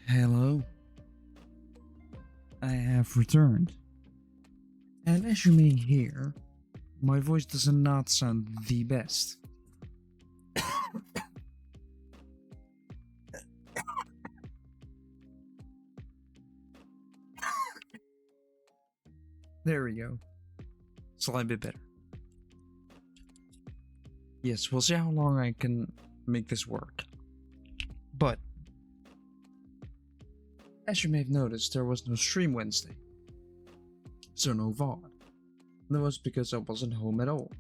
Hello, I have returned, and as you may hear, my voice does not sound the best. There we go. Slightly bit better. Yes, we'll see how long I can make this work. But, as you may have noticed, there was no stream Wednesday. So no VOD. That was because I wasn't home at all.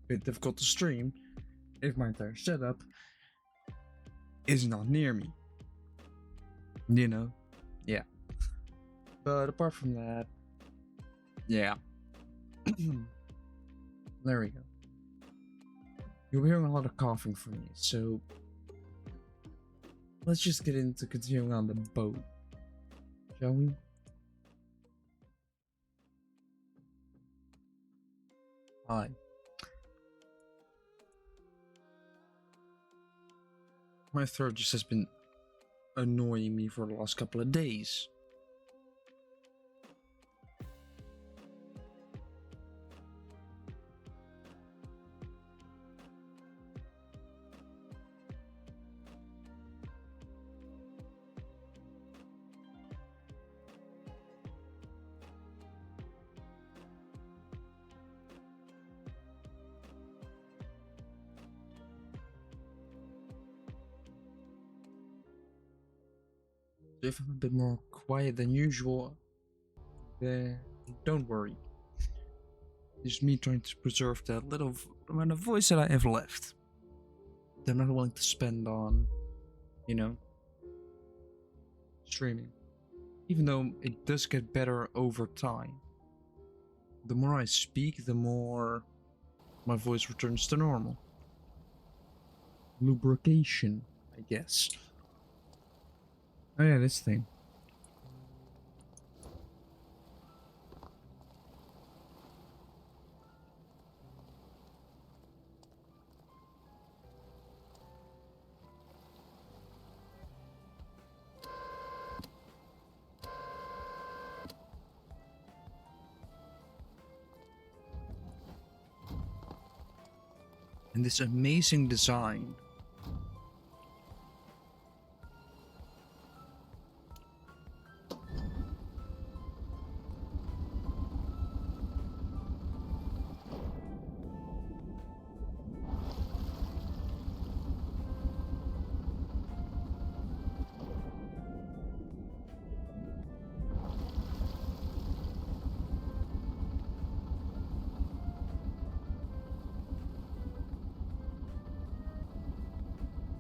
Bit difficult to stream if my entire setup is not near me. You know? Yeah. But apart from that, yeah. There we go. You'll be hearing a lot of coughing from me, so let's just get into continuing on the boat, shall we? Hi. My throat just has been annoying me for the last couple of days. If I'm a bit more quiet than usual, then don't worry. It's me trying to preserve that little amount of voice that I have left. That I'm not willing to spend on, you know, streaming. Even though it does get better over time. The more I speak, the more my voice returns to normal. Lubrication, I guess. Oh yeah, this thing. And this amazing design.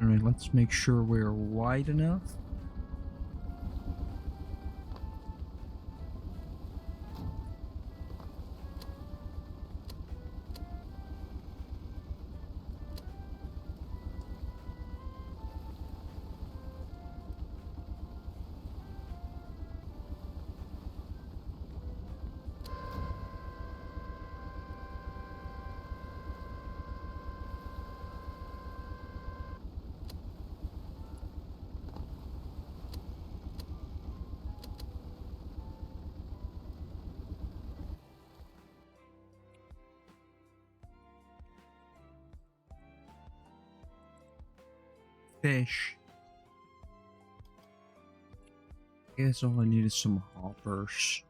Alright, let's make sure we're wide enough. Fish. I guess all I need is some hoppers.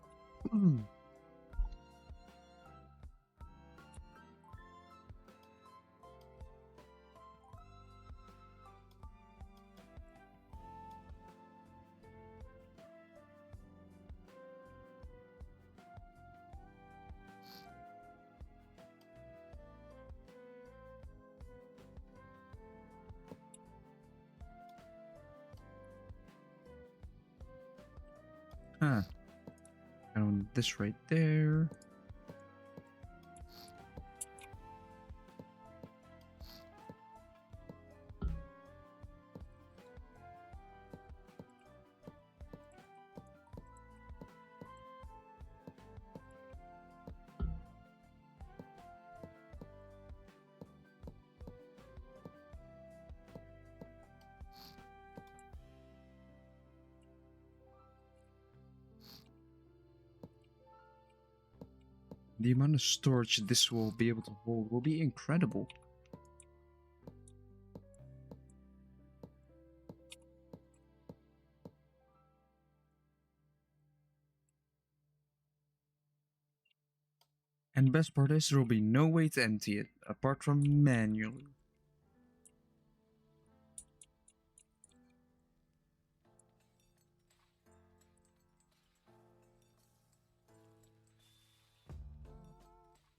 Huh. Found this right there. The amount of storage this will be able to hold will be incredible. And the best part is there will be no way to empty it, apart from manually.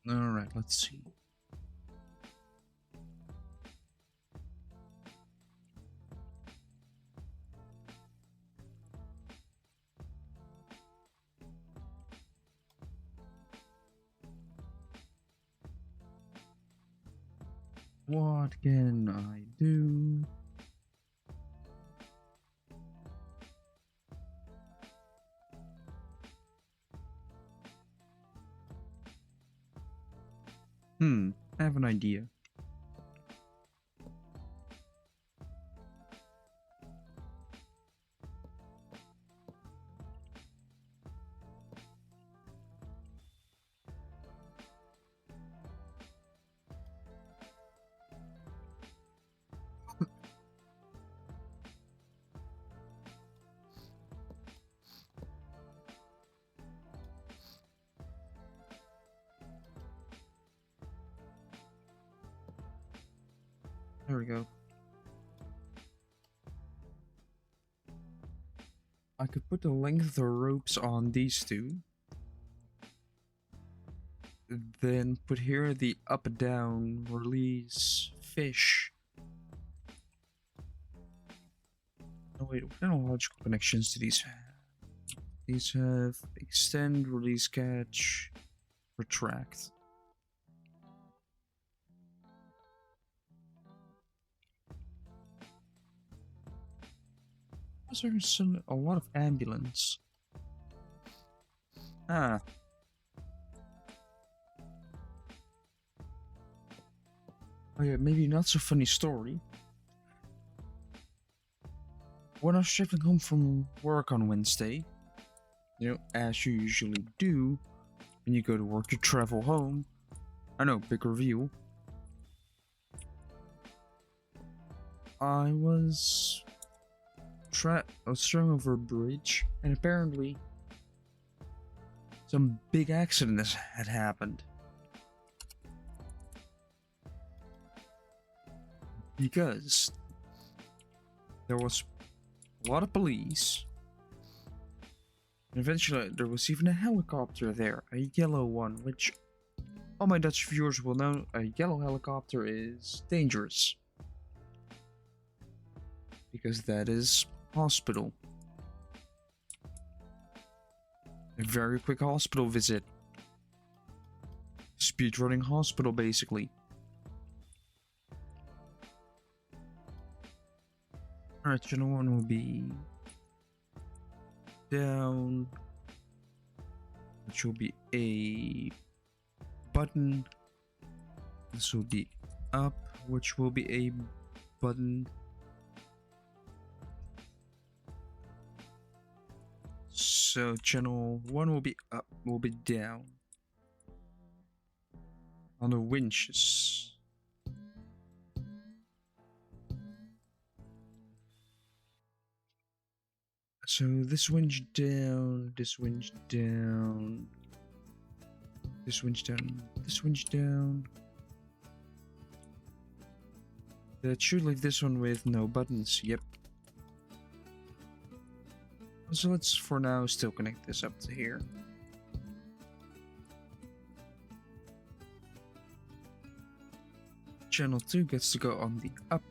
Alright, let's see. What can I do? I have an idea. There we go. I could put the length of the ropes on these two. Then put here the up and down release fish. Oh wait, what kind of logical connections do these have? These have extend, release, catch, retract. There's a lot of ambulance. Ah. Oh yeah, maybe not so funny story. When I was traveling home from work on Wednesday, you know, as you usually do, when you go to work, you travel home. I know, big review. I was traveling over a bridge, and apparently some big accident had happened. Because there was a lot of police, and eventually there was even a helicopter there, a yellow one, which all my Dutch viewers will know a yellow helicopter is dangerous. Because that is hospital. A very quick hospital visit. Speedrunning hospital, basically. Alright, channel 1 will be down, which will be a button. This will be up, which will be a button. So channel 1 will be up, will be down. On the winches. So this winch down, this winch down, this winch down, this winch down. That should leave this one with no buttons, yep. So let's for now still connect this up to here. Channel 2 gets to go on the up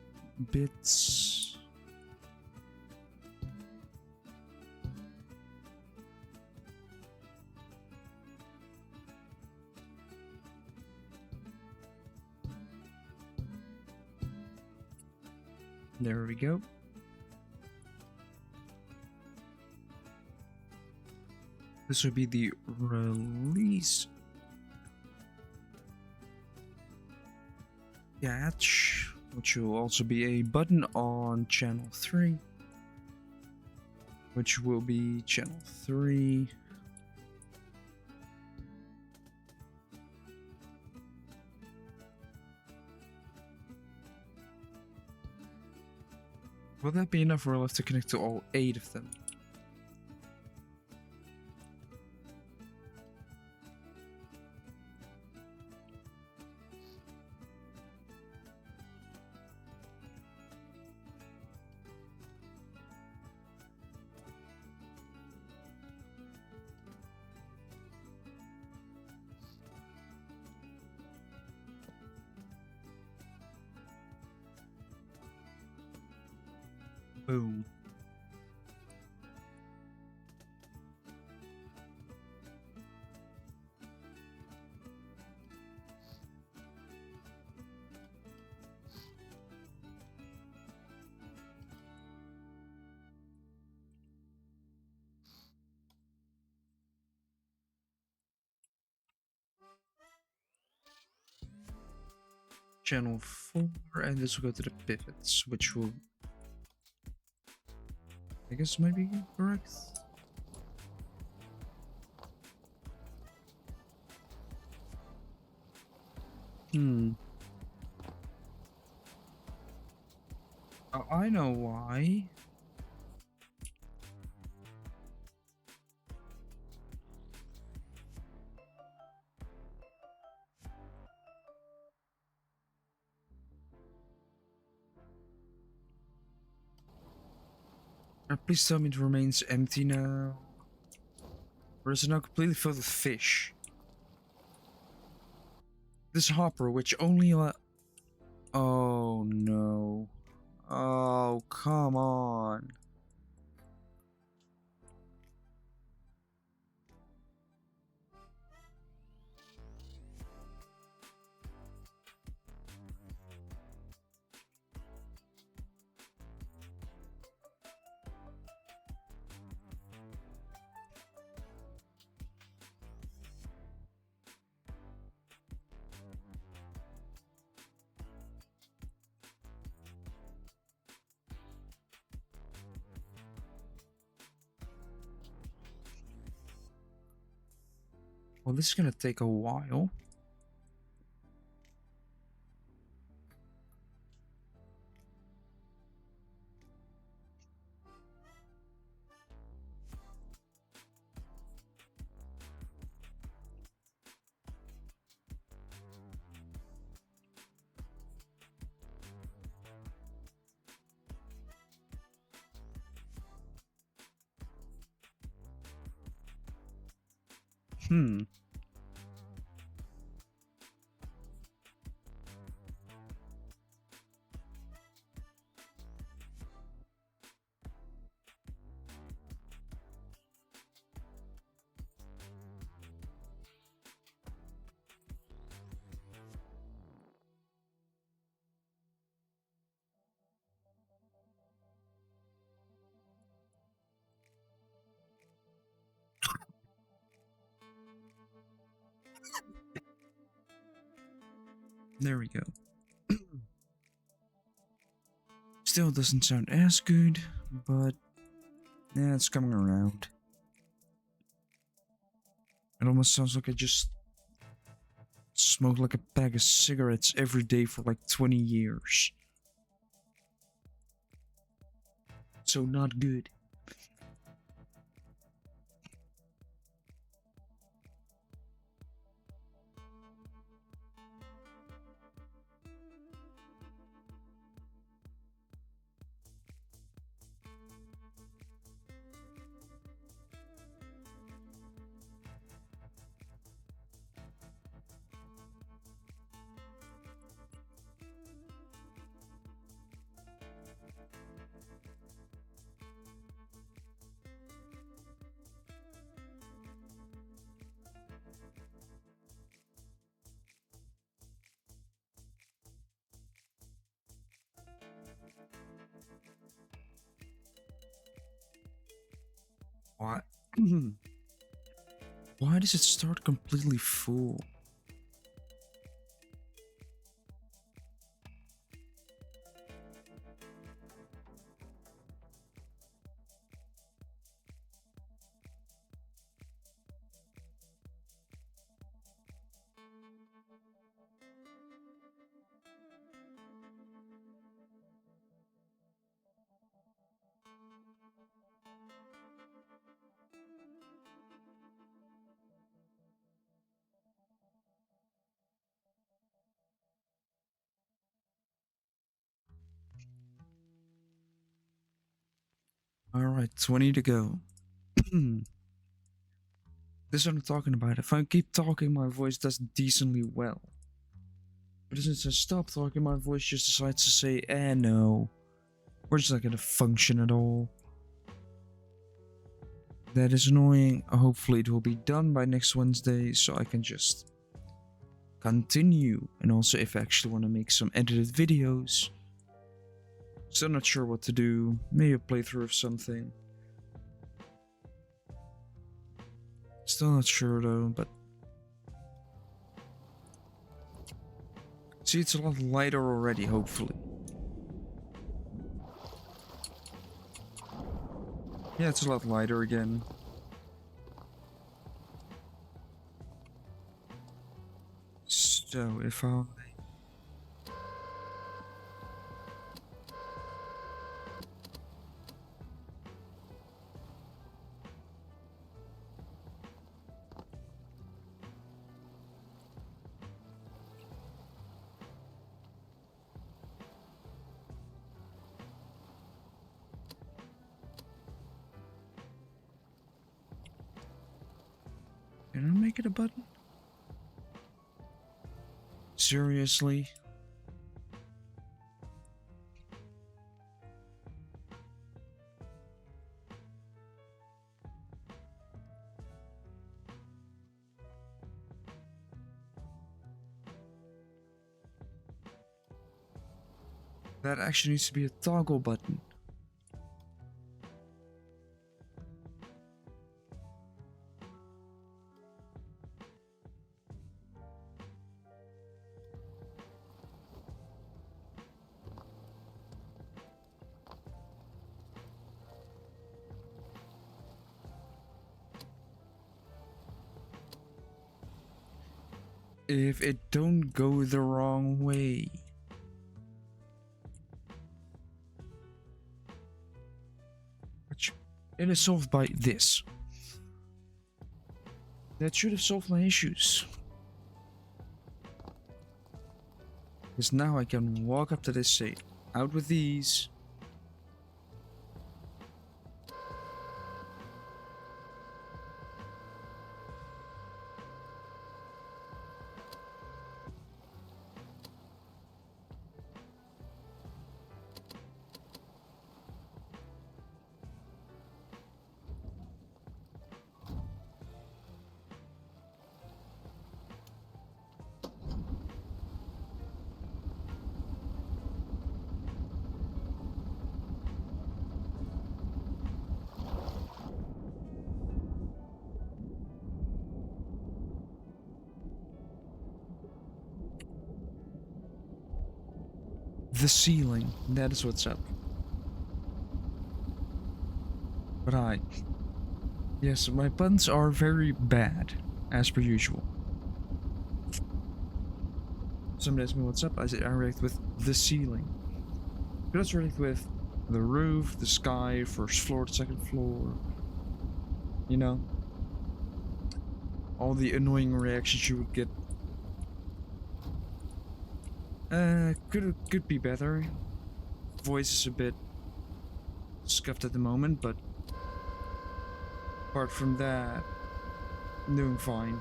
bits. There we go. This would be the release catch, which will also be a button on channel 3, which will be channel 3. Will that be enough, or will I have to connect to all 8 of them? Boom. Channel 4, and this will go to the pivots, which will, I guess, might be correct. Oh, I know why. Please tell me it remains empty now. Or is it now completely filled with fish? This hopper, which only oh no. Oh, come on. Well, this is gonna take a while. There we go. Still doesn't sound as good, but yeah, it's coming around. It almost sounds like I just smoked like a pack of cigarettes every day for like 20 years. So not good. Why? Why does it start completely full? Alright, 20 to go. This is what I'm talking about. If I keep talking, my voice does decently well. But since I stop talking, my voice just decides to say, no. We're just not gonna function at all. That is annoying. Hopefully it will be done by next Wednesday, so I can just continue. And also if I actually want to make some edited videos. Still not sure what to do. Maybe a playthrough of something. Still not sure though, but... See, it's a lot lighter already, hopefully. Yeah, it's a lot lighter again. So, if I... Can I make it a button? Seriously? That actually needs to be a toggle button. If it don't go the wrong way. It is solved by this. That should have solved my issues. Because now I can walk up to this, say, out with these. The ceiling, that is what's up. Right. Yes, my puns are very bad, as per usual. Somebody asks me what's up, I say I react with the ceiling. You also react with the roof, the sky, first floor, second floor. You know? All the annoying reactions you would get. Could be better. Voice is a bit scuffed at the moment, but apart from that, I'm doing fine.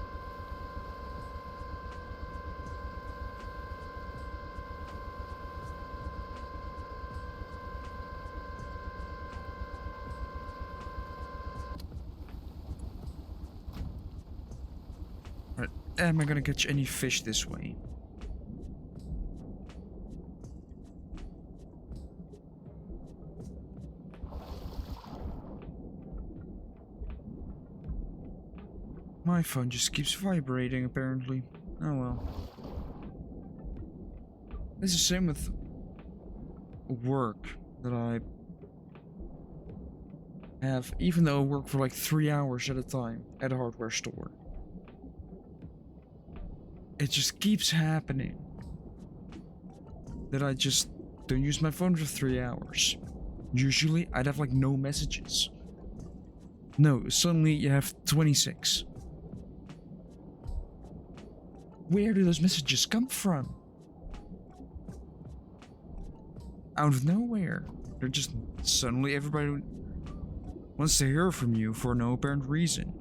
Right, am I gonna catch any fish this way? My phone just keeps vibrating, apparently. Oh well. It's the same with work that I have, even though I work for like 3 hours at a time at a hardware store. It just keeps happening that I just don't use my phone for 3 hours. Usually, I'd have like no messages. No, suddenly you have 26. Where do those messages come from? Out of nowhere. They're just suddenly everybody wants to hear from you for no apparent reason.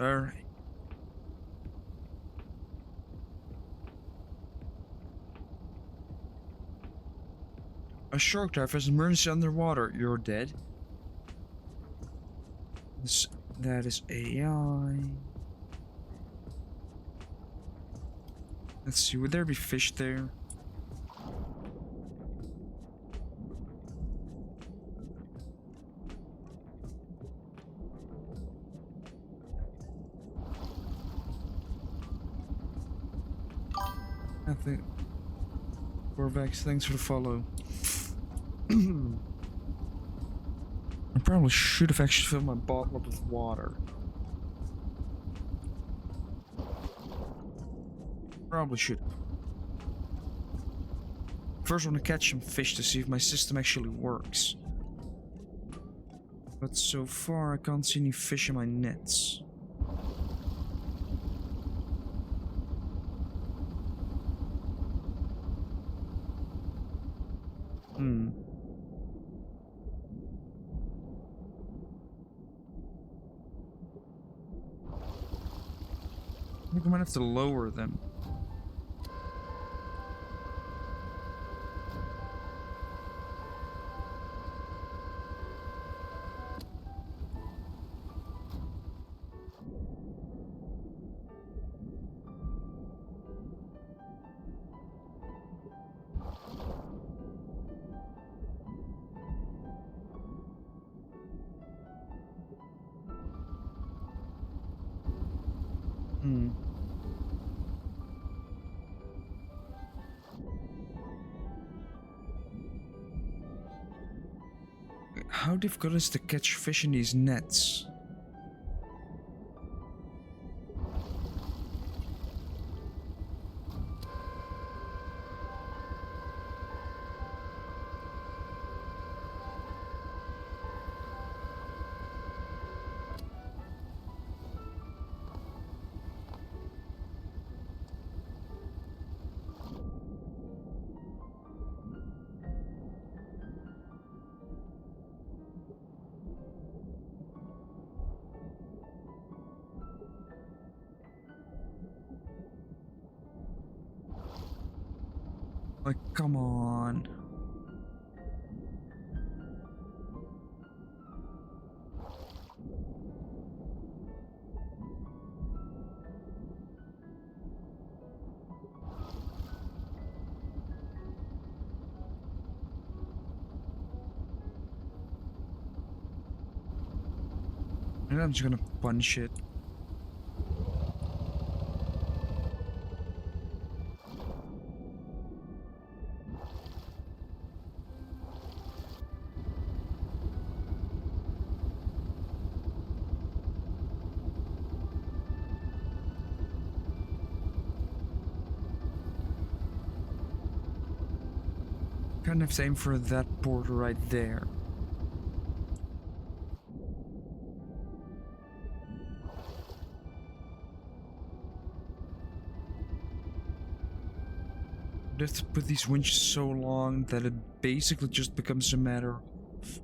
Alright. A shark dive has emergency underwater. You're dead. That is AI. Let's see, would there be fish there? I think. Corvax, thanks for the follow. I probably should have actually filled my bottle up with water. Probably should have. First, I want to catch some fish to see if my system actually works. But so far, I can't see any fish in my nets. I think I might have to lower them. How difficult is it to catch fish in these nets? Like, come on. And I'm just gonna punch it. Kind of aim for that border right there. You have to put these winches so long that it basically just becomes a matter of...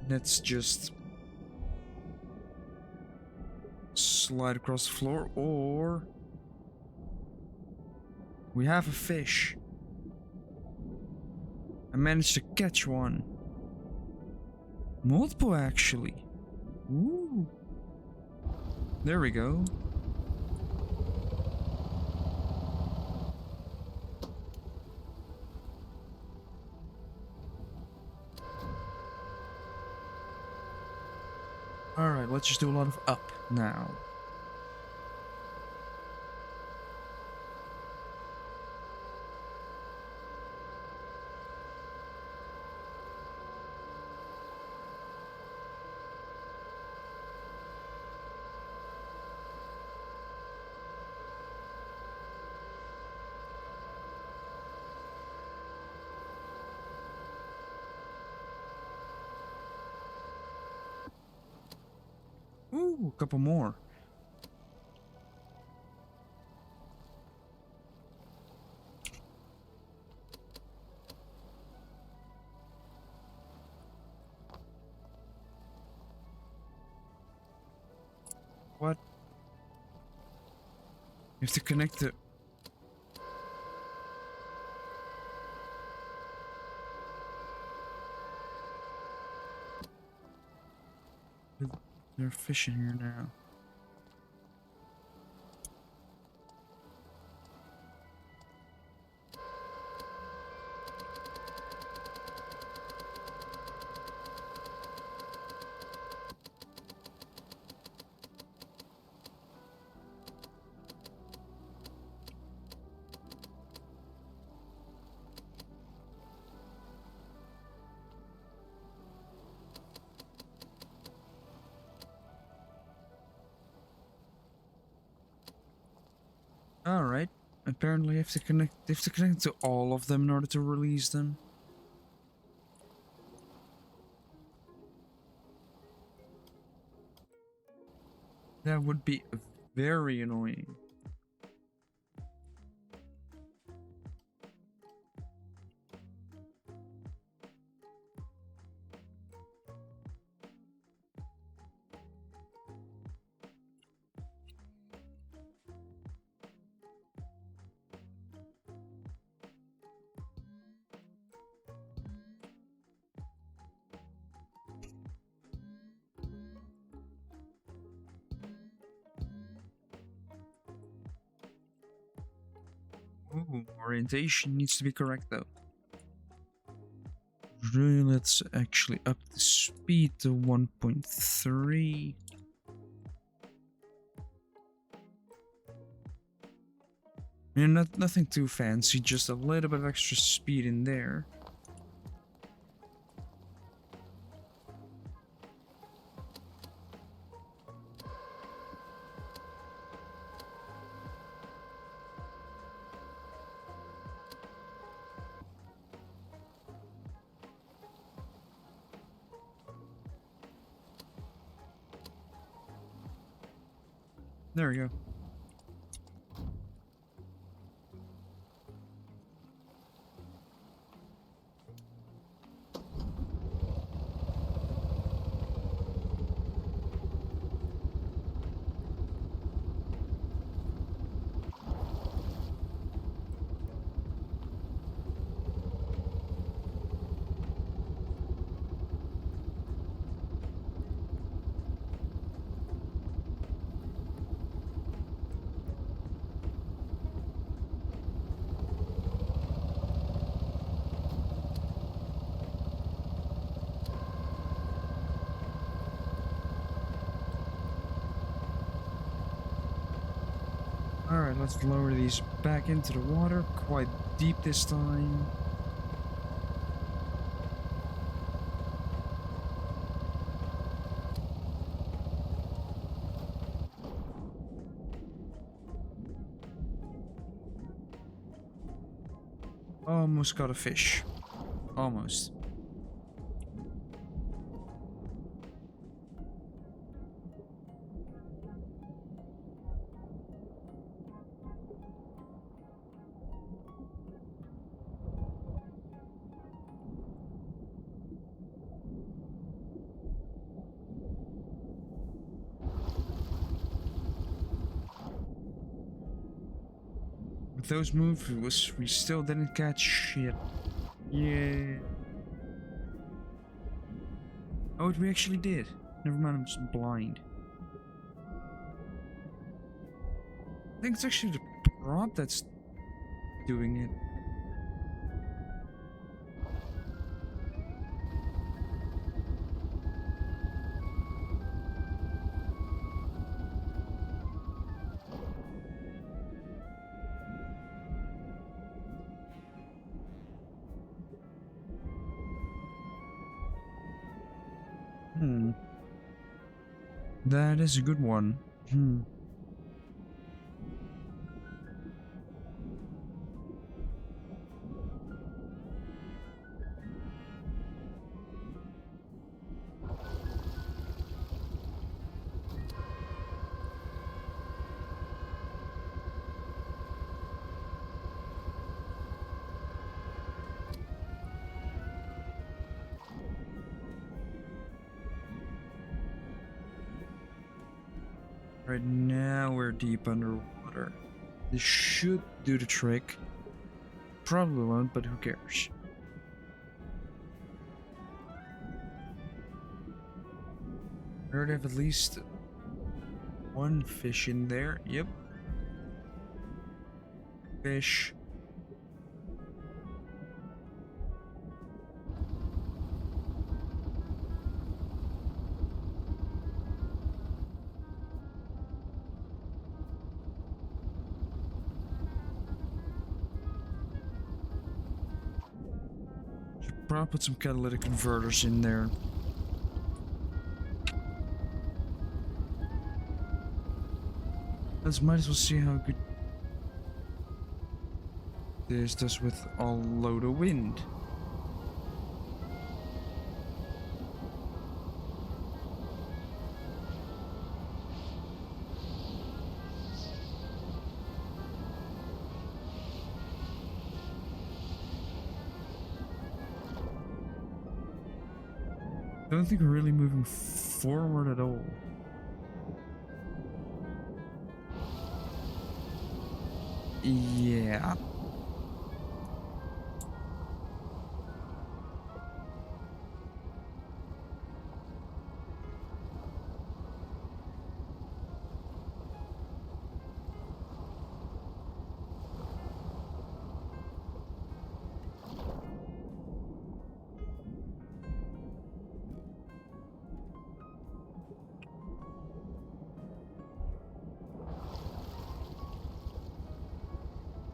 Let's just... slide across the floor, or... we have a fish. I managed to catch one. Multiple, actually. Ooh. There we go. Alright, let's just do a lot of up now. Ooh, a couple more. What? You have to connect it. They're fishing here now. Alright. Apparently I have to connect to all of them in order to release them. That would be very annoying. Ooh, orientation needs to be correct though. Really, let's actually up the speed to 1.3. And nothing too fancy, just a little bit of extra speed in there. There we go. Alright, let's lower these back into the water, quite deep this time. Almost got a fish. Almost. With those moves, we still didn't catch shit. Yeah. Oh, we actually did. Never mind, I'm just blind. I think it's actually the prop that's doing it. That is a good one. Right now we're deep underwater. This should do the trick. Probably won't, but who cares? I heard I have at least one fish in there. Yep. Fish. Should probably put some catalytic converters in there. Let's might as well see how good this does with a load of wind. I don't think we're really moving forward at all. Yeah.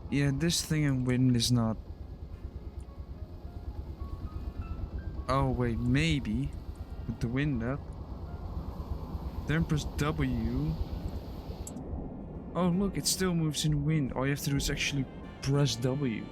Yeah, this thing in wind is not... Oh wait, maybe. Put the wind up. Then press W. Oh look, it still moves in wind. All you have to do is actually press W.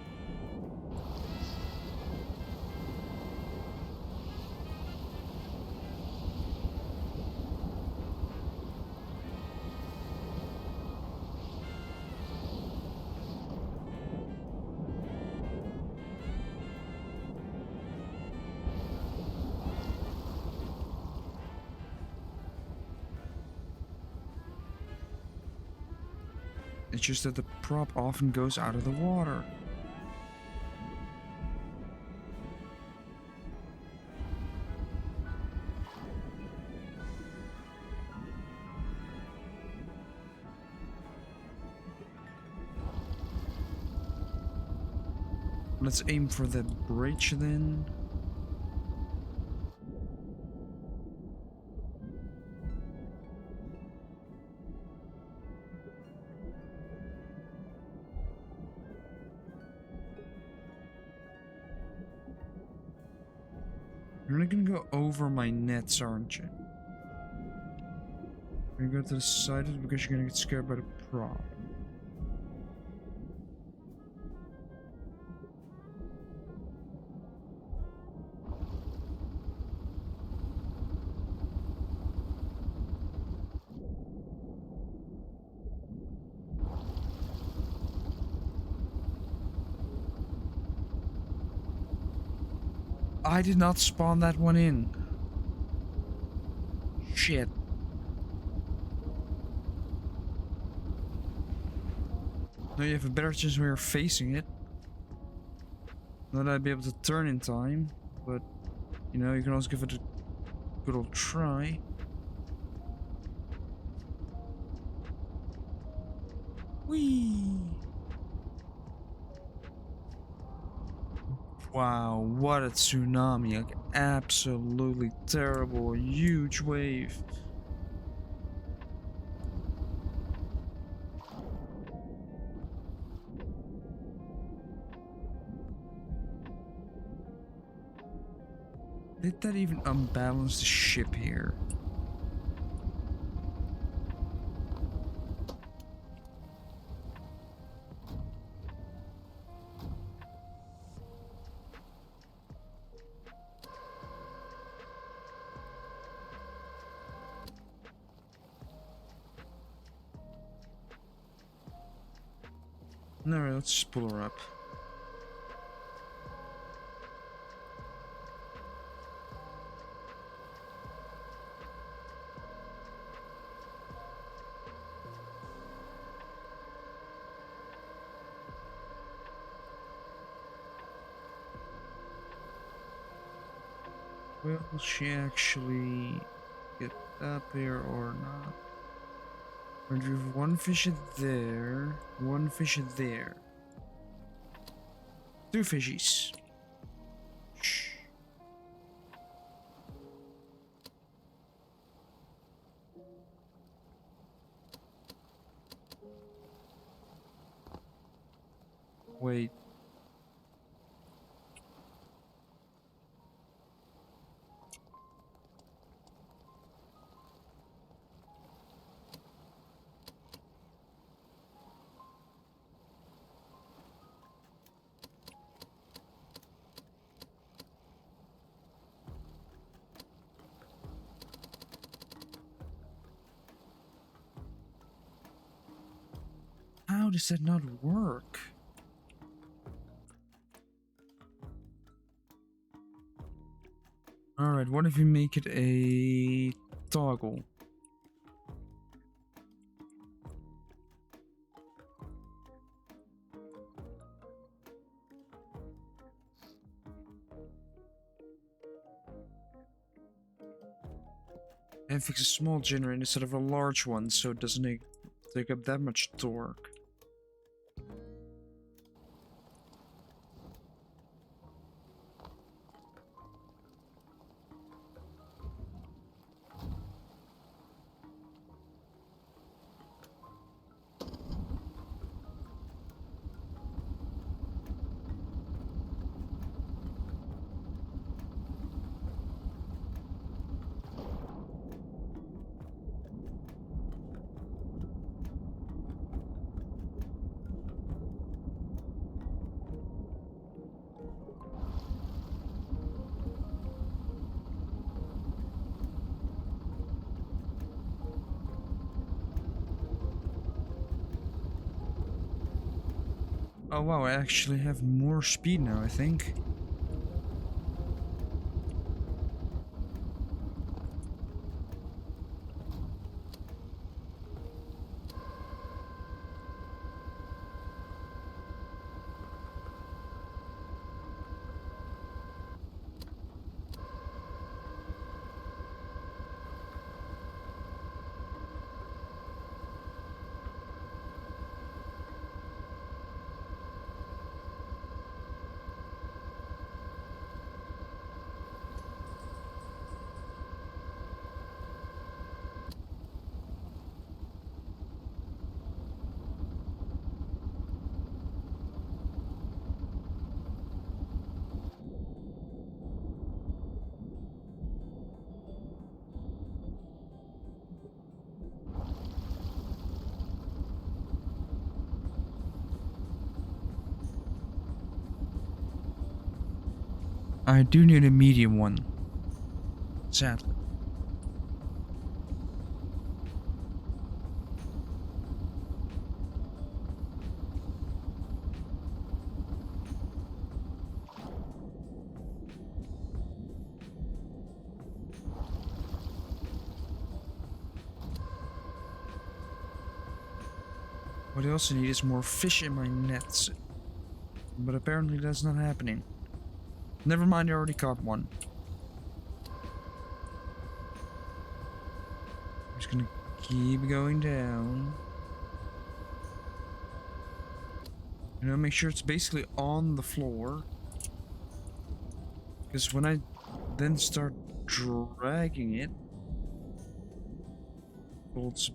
It's just that the prop often goes out of the water. Let's aim for that bridge then. You're not gonna go over my nets, aren't you? You're gonna go to the side of it because you're gonna get scared by the prop. I did not spawn that one in. Shit. Now you have a better chance when you're facing it. Not that I'd be able to turn in time, but you know, you can also give it a good old try. Whee! Wow, what a tsunami, like absolutely terrible, huge wave. Did that even unbalance the ship here? Alright, let's just pull her up. Will she actually get up here or not? We're gonna do one fish there, one fish there. Two fishies. Shh. Wait. How does that not work? Alright, what if we make it a toggle? And fix a small generator instead of a large one so it doesn't take up that much torque. Oh wow, I actually have more speed now, I think. I do need a medium one. Sadly. What I also need is more fish in my nets. But apparently that's not happening. Never mind, I already caught one. I'm just gonna keep going down. You know, make sure it's basically on the floor. Because when I then start dragging it, folds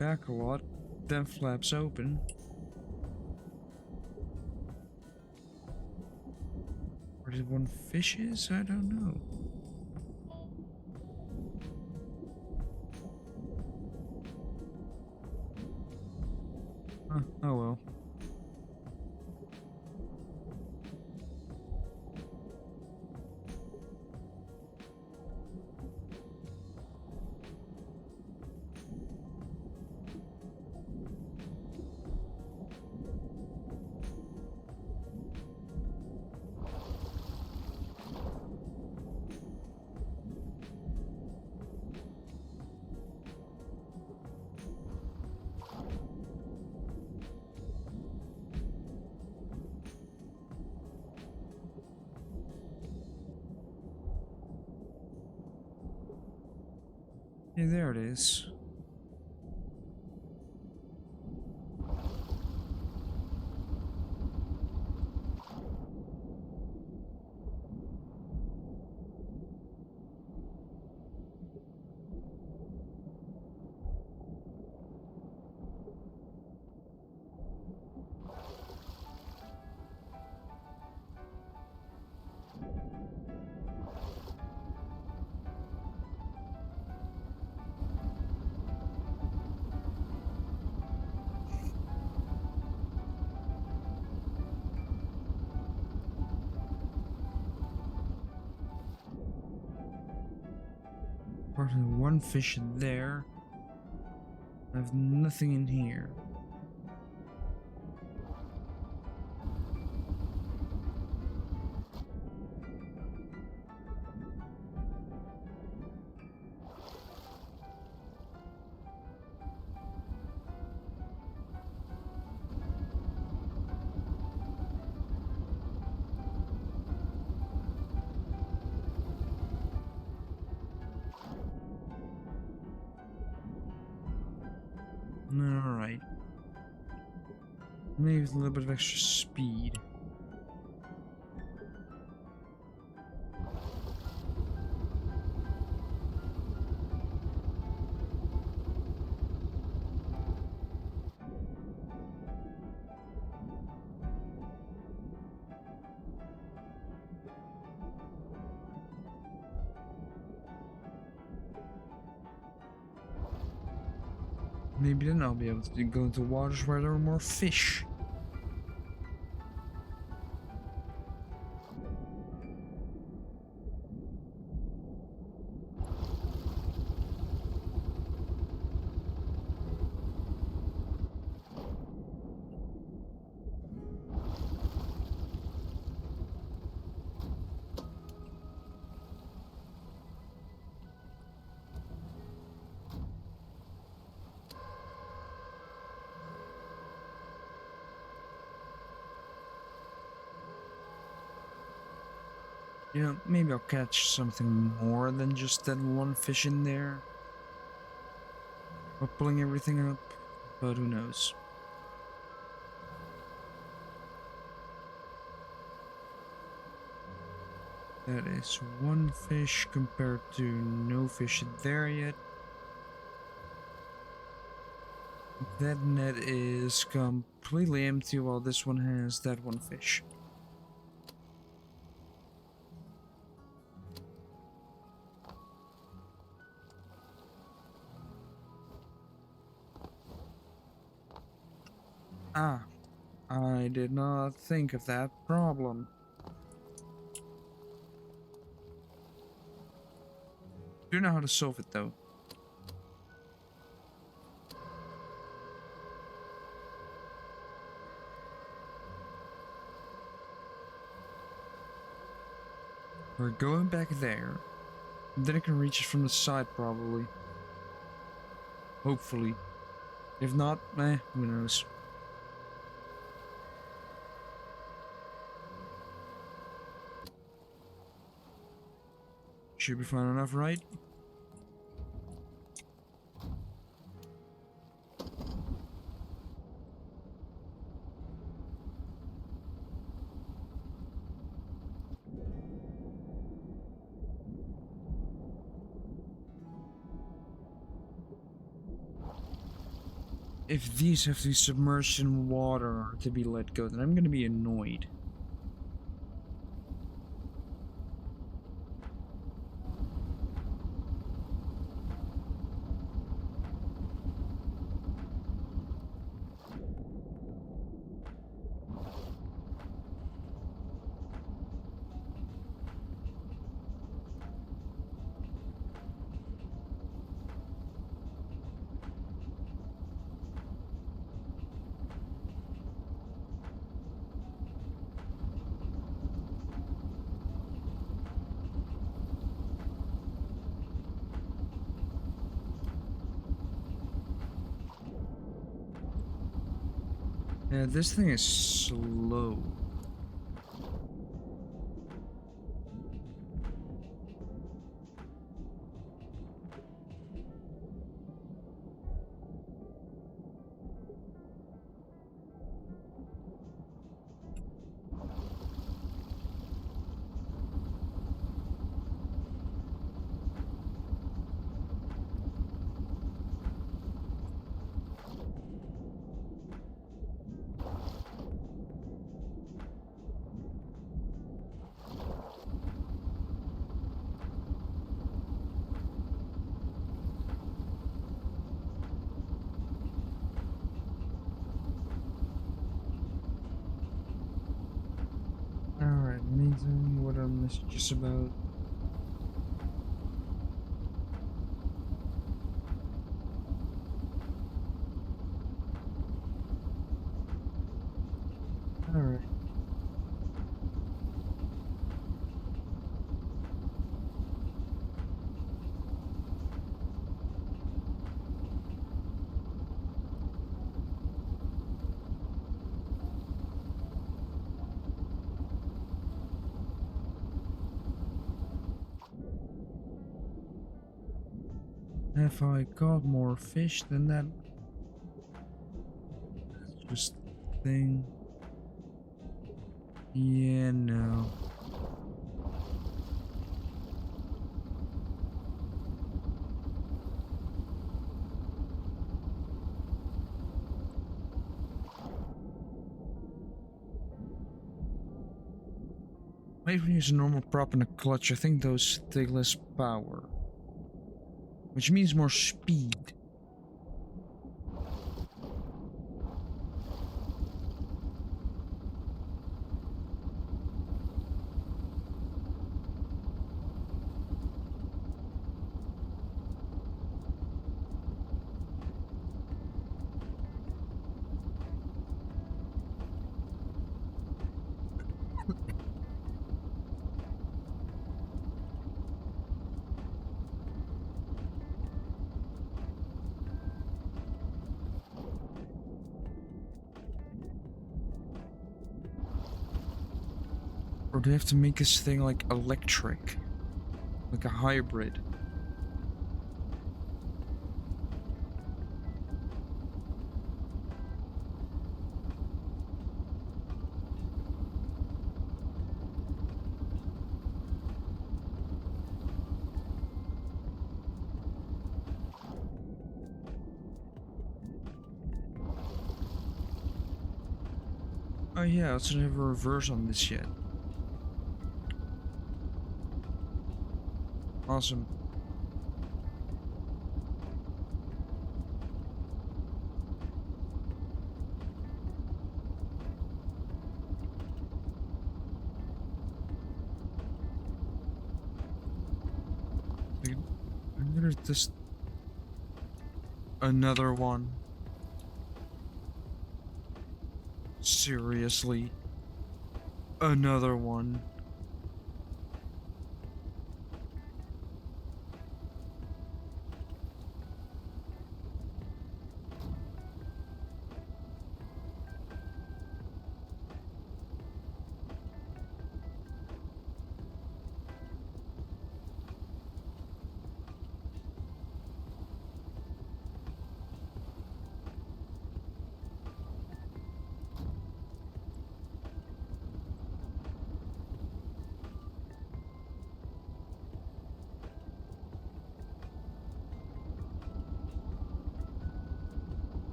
back a lot, then flaps open. Where did one fish is? I don't know. Huh, oh well. Hey, there it is. Apart from one fish in there, I have nothing in here. Alright. Maybe with a little bit of extra speed. Maybe then I'll be able to go into waters where there are more fish. You know, maybe I'll catch something more than just that one fish in there. Or pulling everything up, but who knows. That is one fish compared to no fish there yet. That net is completely empty while this one has that one fish. Ah, I did not think of that problem. Do know how to solve it though. We're going back there. Then I can reach it from the side probably. Hopefully. If not, who knows. Should be fine enough, right? If these have to be submerged in water to be let go, then I'm gonna be annoyed. Yeah, this thing is slow. Tell me what our message is about. Alright. Have I got more fish than that? Just thing. Yeah, no. Maybe when you use a normal prop and a clutch, I think those take less power. Which means more speed. Or do they have to make this thing like electric? Like a hybrid? Oh yeah, I also have a reverse on this yet. Awesome. I'm gonna just another one. Seriously. Another one.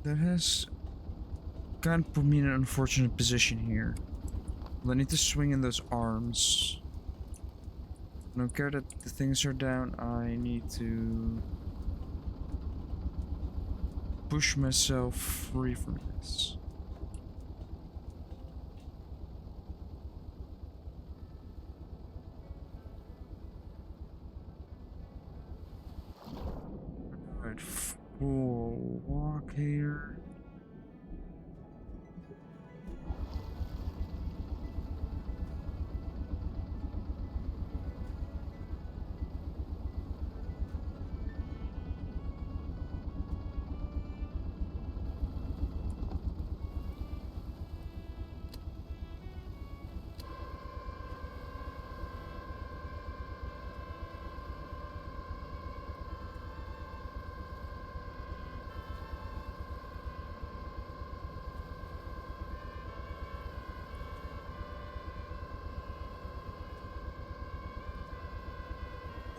That has kind of put me in an unfortunate position here. I need to swing in those arms. I don't care that the things are down, I need to push myself free from this. Alright, full walk here.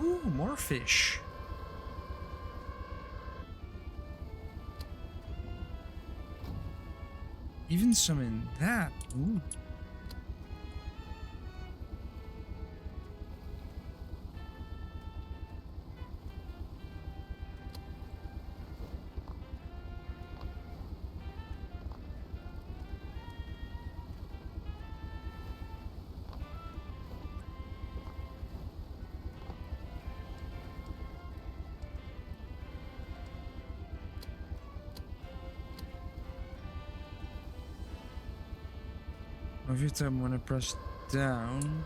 Ooh, more fish. Even some in that. Ooh. Every time when I press down.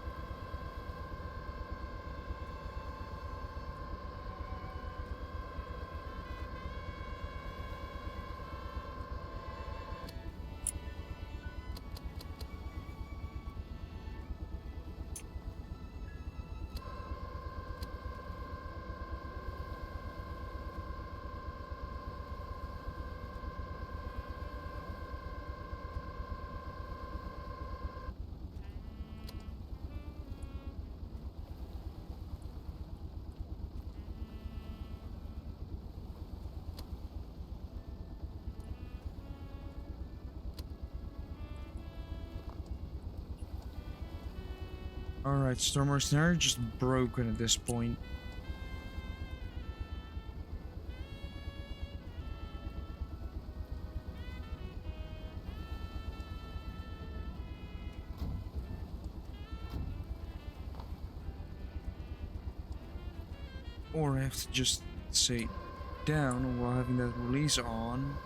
Alright, stormworks now are just broken at this point. Or I have to just say down while having that release on.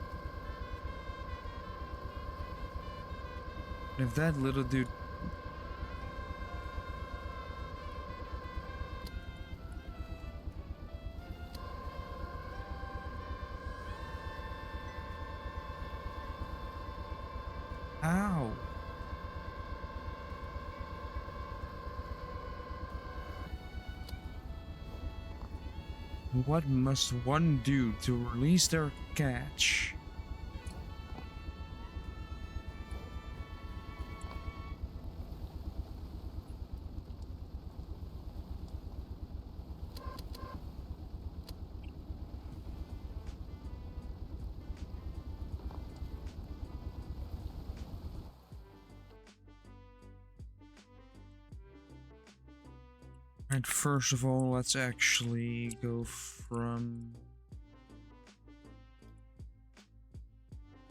And if that little dude... Ow! What must one do to release their catch? And first of all, let's actually go from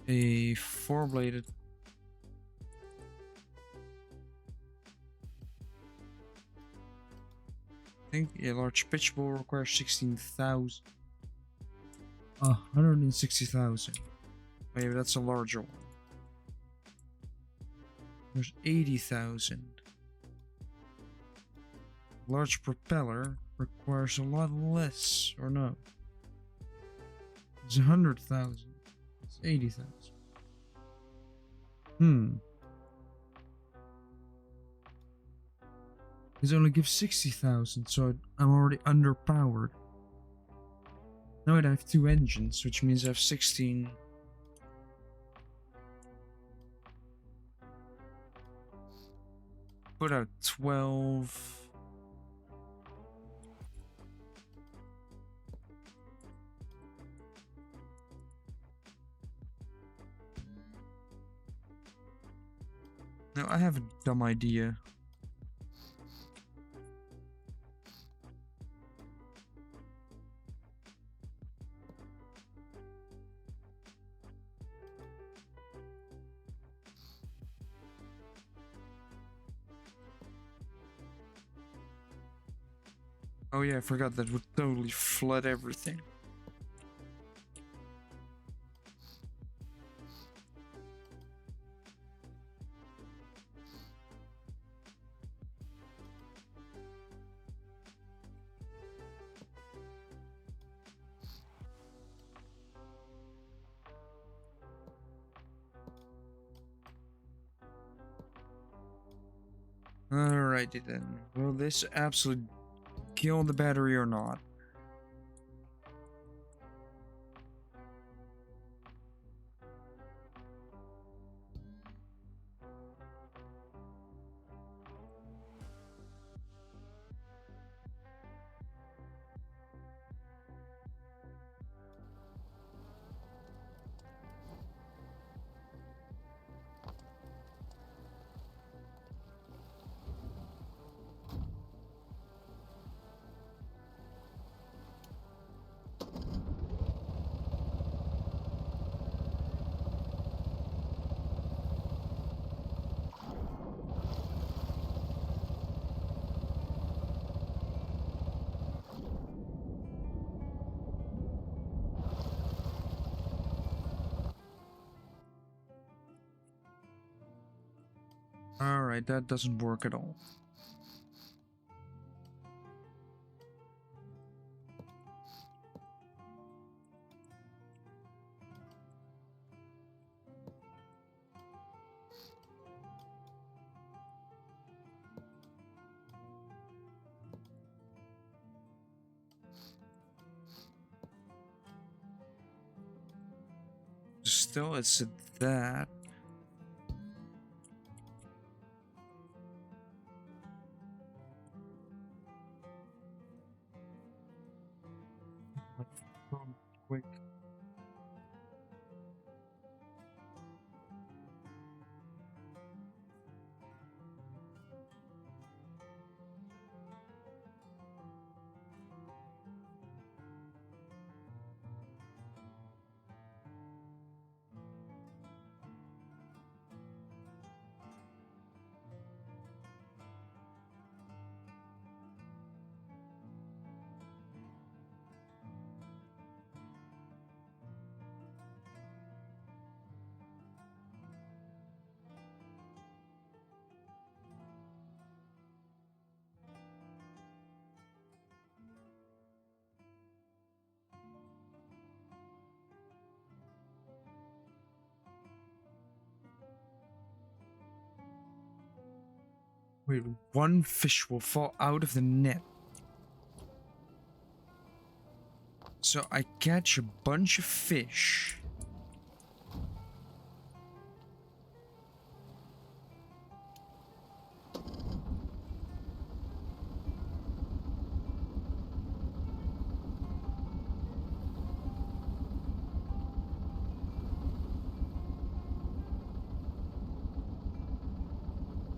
a four-bladed. I think a large pitch bow requires 16,000. 160,000. Maybe that's a larger one. There's 80,000. Large propeller requires a lot less, or no? It's 100,000. It's 80,000. It only gives 60,000, so I'm already underpowered. Now I have 2 engines, which means I have 16. Put out 12. Now I have a dumb idea. Oh yeah, I forgot that would totally flood everything. Alrighty then. Will this absolutely kill the battery or not? Alright, that doesn't work at all. Still, it's at that. Quick. Wait, one fish will fall out of the net. So I catch a bunch of fish.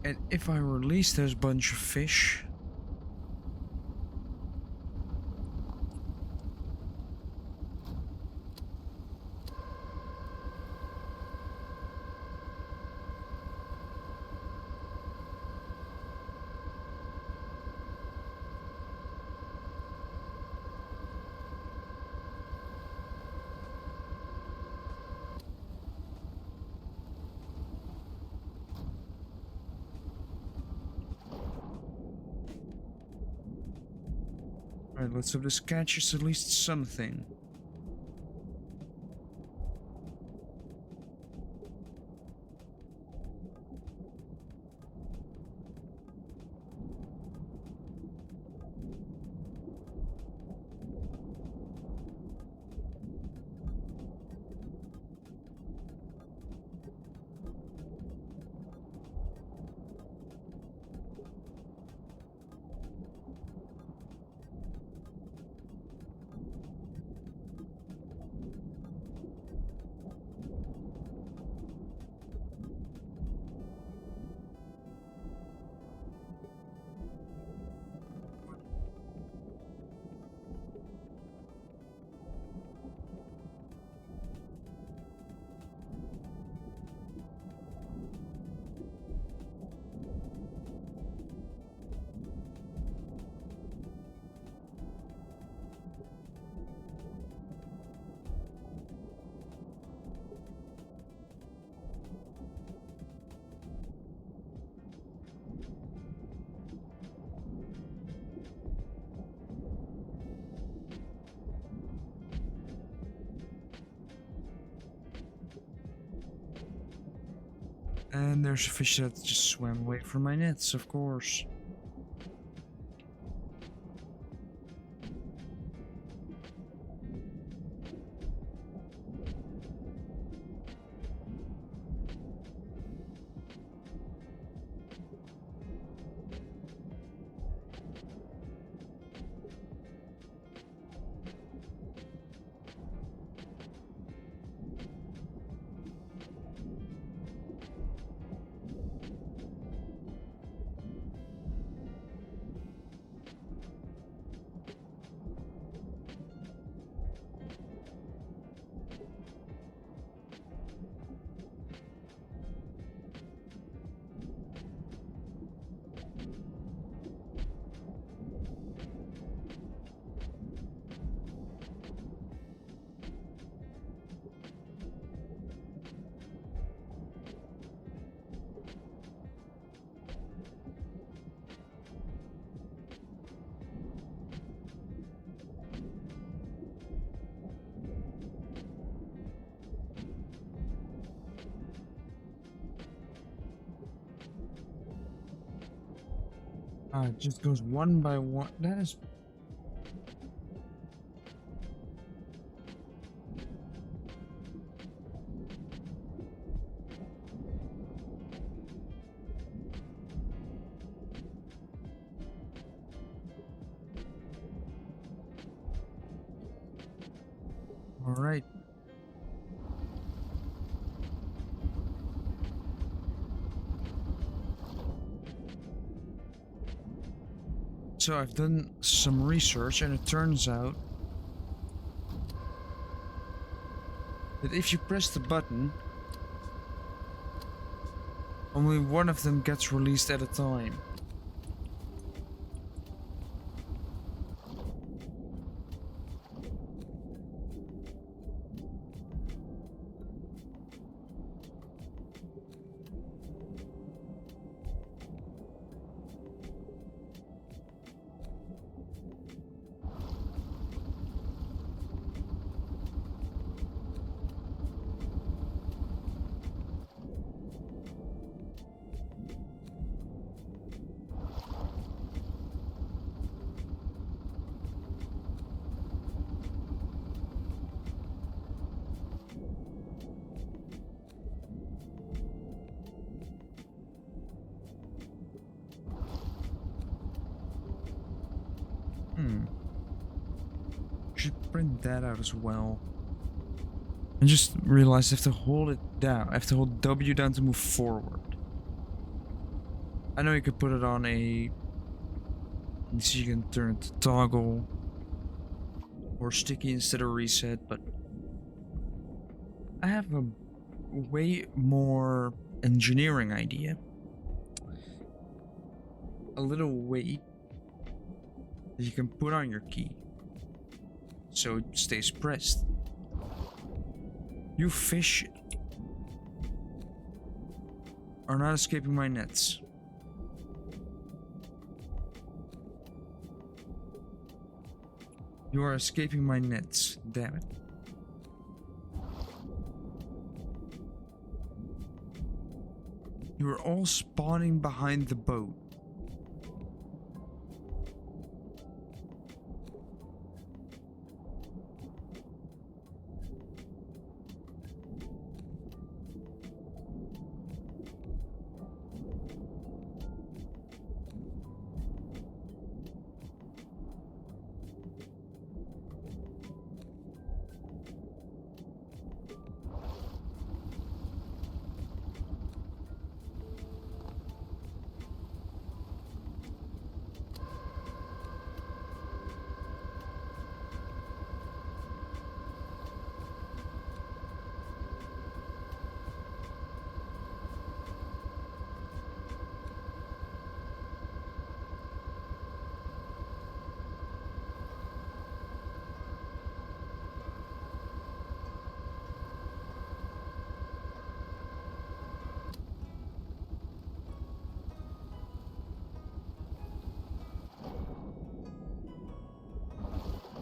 And if I release those bunch of fish, alright, let's hope this catches at least something. And there's a fish that just swam away from my nets, of course. It just goes one by one. That is... Alright. So I've done some research and it turns out that if you press the button, only one of them gets released at a time. Should print that out as well. I just realized I have to hold it down. I have to hold W down to move forward. I know you could put it on a... So you can turn it to toggle. Or sticky instead of reset, but... I have a way more engineering idea. A little weight that you can put on your key. So it stays pressed. You fish are not escaping my nets. You are escaping my nets, damn it. You are all spawning behind the boat.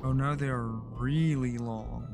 Oh, now they are really long.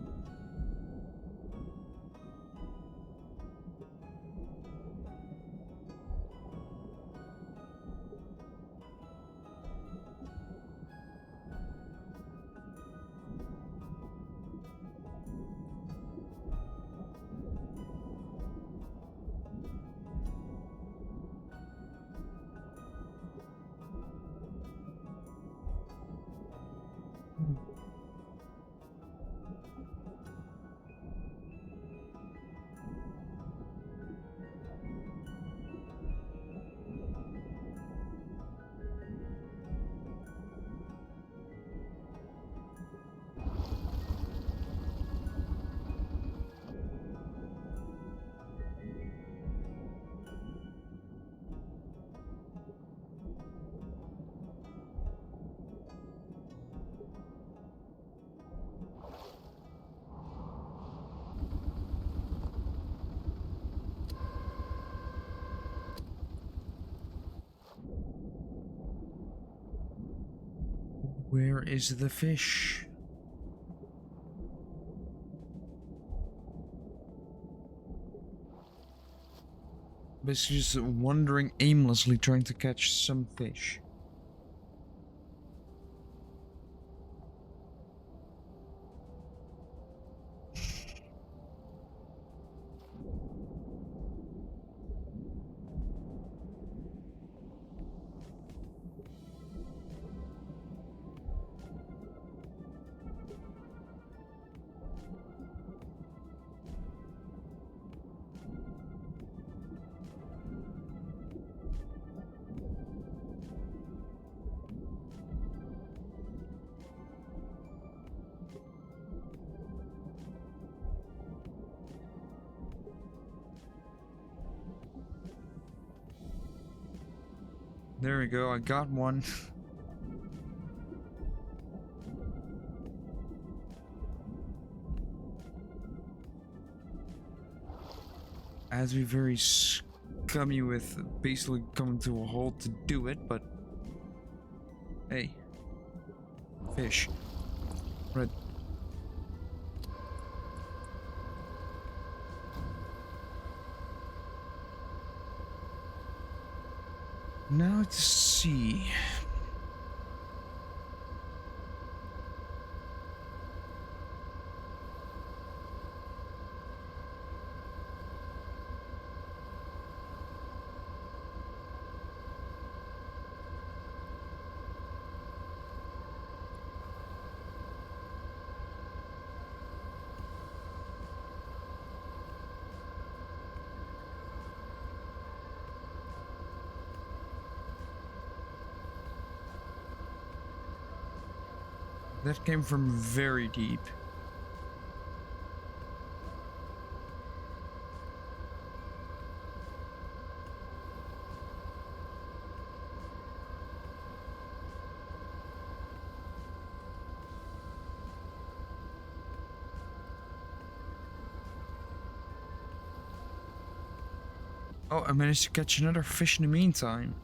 Where is the fish? Basically just wandering aimlessly trying to catch some fish. There we go, I got one. I had to be very scummy with basically coming to a halt to do it, but hey, fish. Red. Now to see. That came from very deep. Oh, I managed to catch another fish in the meantime.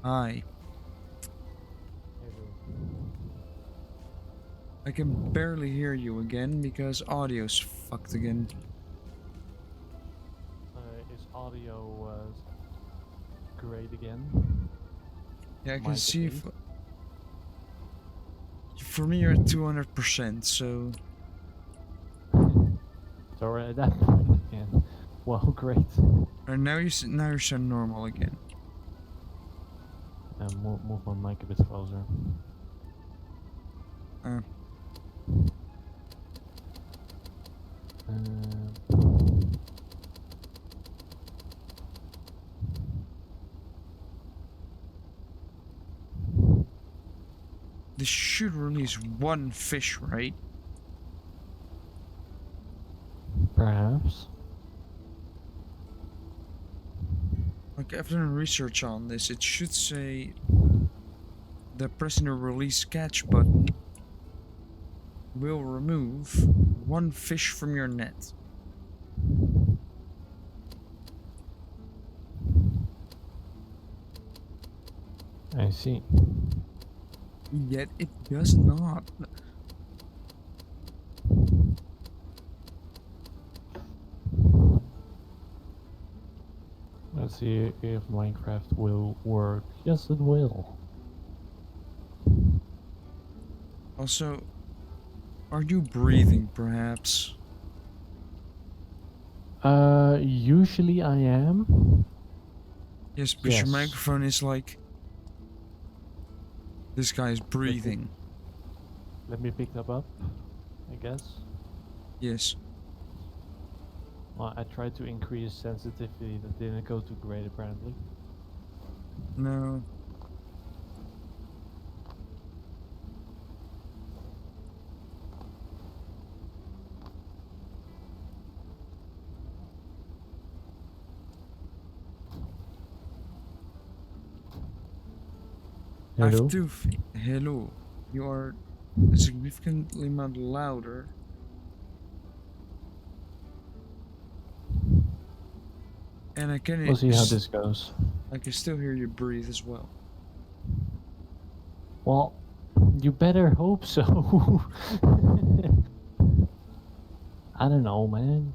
Hi. I can barely hear you again because audio's fucked again. Is audio great again? Yeah, I can see. For me, you're at 200%, so. So we're at that point again. Well, great. And now you sound normal again. Move my mic a bit closer. This should release one fish, right? Perhaps. Like, I've done research on this. It should say that pressing the release catch button will remove one fish from your net. I see. Yet it does not. Let's see if Minecraft will work. Yes, it will. Also, are you breathing, perhaps? Usually I am. Yes, but your microphone is like... This guy is breathing. Let me pick that up, I guess. Yes. Well, I tried to increase sensitivity, that didn't go too great apparently. No. Hello? Hello. You are a significantly amount louder. And I can... We'll see how this goes. I can still hear you breathe as well. Well, you better hope so. I don't know, man.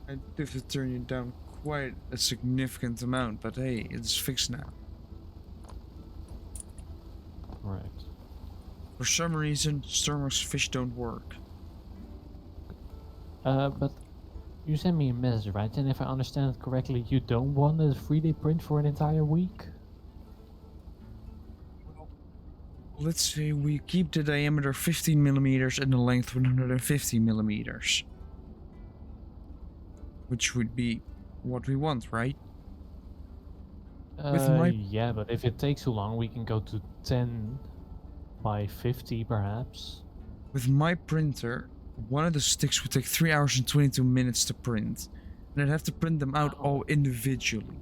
I do have to turn you down quite a significant amount, but hey, it's fixed now. Right. For some reason, stormworks fish don't work. But you sent me a message, right? And if I understand it correctly, you don't want a 3D print for an entire week? Well, let's say we keep the diameter 15 millimeters and the length 150 millimeters. Which would be what we want, right? Yeah, but if it takes too long, we can go to 10 by 50 perhaps. With my printer, one of the sticks would take 3 hours and 22 minutes to print. And I'd have to print them out all individually.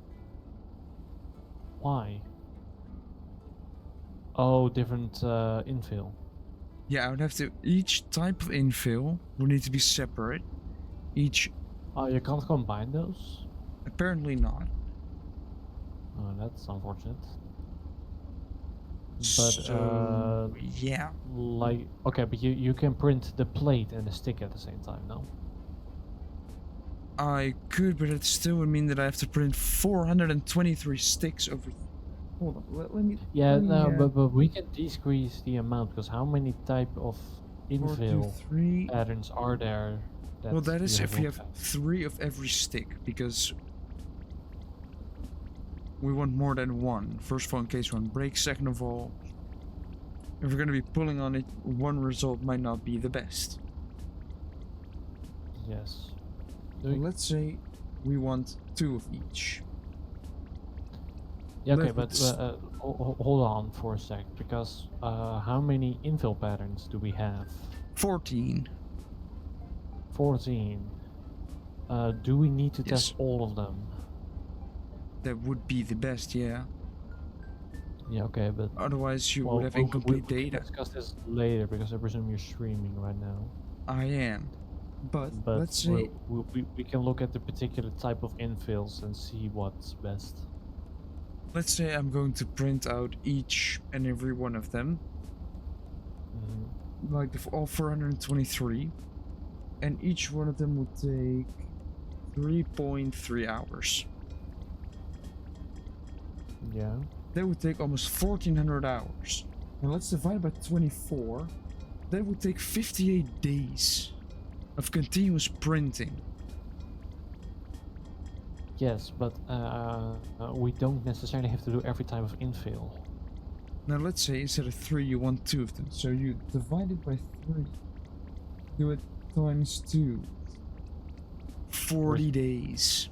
Why? Oh, different infill. Yeah, I would have to. Each type of infill would need to be separate. Each. Oh, you can't combine those? Apparently not. Oh, that's unfortunate. But So, yeah. like, okay, but you can print the plate and the stick at the same time, no? I could, but it still would mean that I have to print 423 sticks over. Hold on, let me. Yeah, let me, no, but we can decrease the amount because how many type of 4, 2, infill 3. patterns are there? Well, that is if we looked have at? 3 of every stick, because we want more than one. First of all, in case one breaks. Second of all, if we're going to be pulling on it, one result might not be the best. Yes. Well, let's say we want 2 of each. Yeah, okay, let's- but hold on for a sec, because how many infill patterns do we have? 14. 14. Do we need to Yes. test all of them? That would be the best, yeah. Yeah, okay, but Otherwise, you well, would have we incomplete can data. discuss this later because I presume you're streaming right now. I am. But But let's say we can look at the particular type of infills and see what's best. I'm going to print out each and every one of them, Mhm. like all 423, and each one of them would take 3.3 hours. Yeah. That would take almost 1400 hours. And let's divide by 24. That would take 58 days of continuous printing. Yes, but we don't necessarily have to do every type of infill. Now let's say instead of 3 you want 2 of them. So you divide it by 3. Do it times 2. 40 days.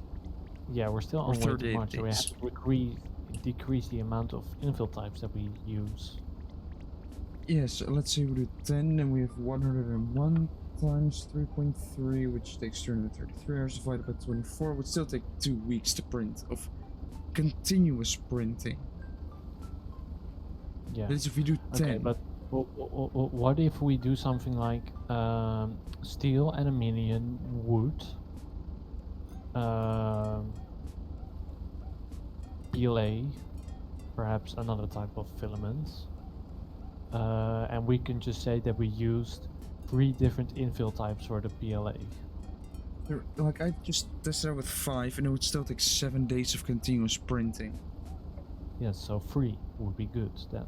Yeah, we're still Or on way too 38 much, so we have days. to decrease the amount of infill types that we use. Yes, so let's say we do 10 and we have 101 times 3.3, which takes 233 hours divided by 24, would still take 2 weeks to print of continuous printing. Yeah. But if we do 10, Okay, but what if we do something like steel, aluminium, wood, PLA, perhaps another type of filament, and we can just say that we used 3 different infill types for the PLA. like I just tested out with 5 and it would still take 7 days of continuous printing. Yes, so 3 would be good then.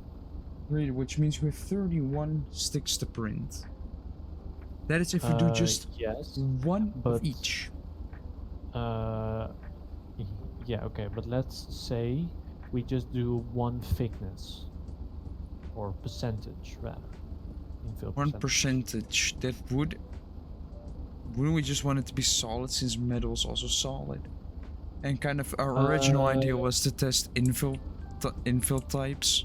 Really, which means we have 31 sticks to print. That is if we do just yes, one of but- each. Yeah, okay, but let's say we just do 1 thickness or percentage rather. Infill 1 percentage. That would. Wouldn't we just want it to be solid since metal is also solid? And kind of our original idea was to test infill types.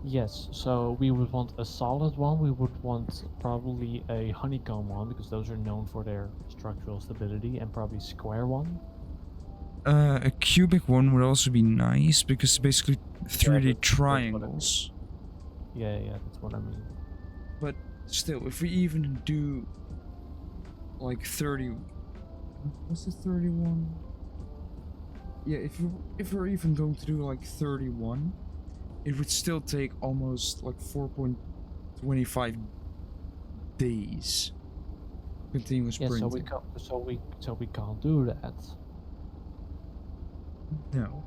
Yes, so we would want a solid one, we would want probably a honeycomb one, because those are known for their structural stability, and probably square one. A cubic one would also be nice because it's basically 3D that's what I mean. triangles. Yeah, that's what I mean. But still, if we even do like 30, what's the 31? Yeah, if we're even going to do like 31, it would still take almost like 4.25 days continuous Yeah, printing. so we can't do that. No.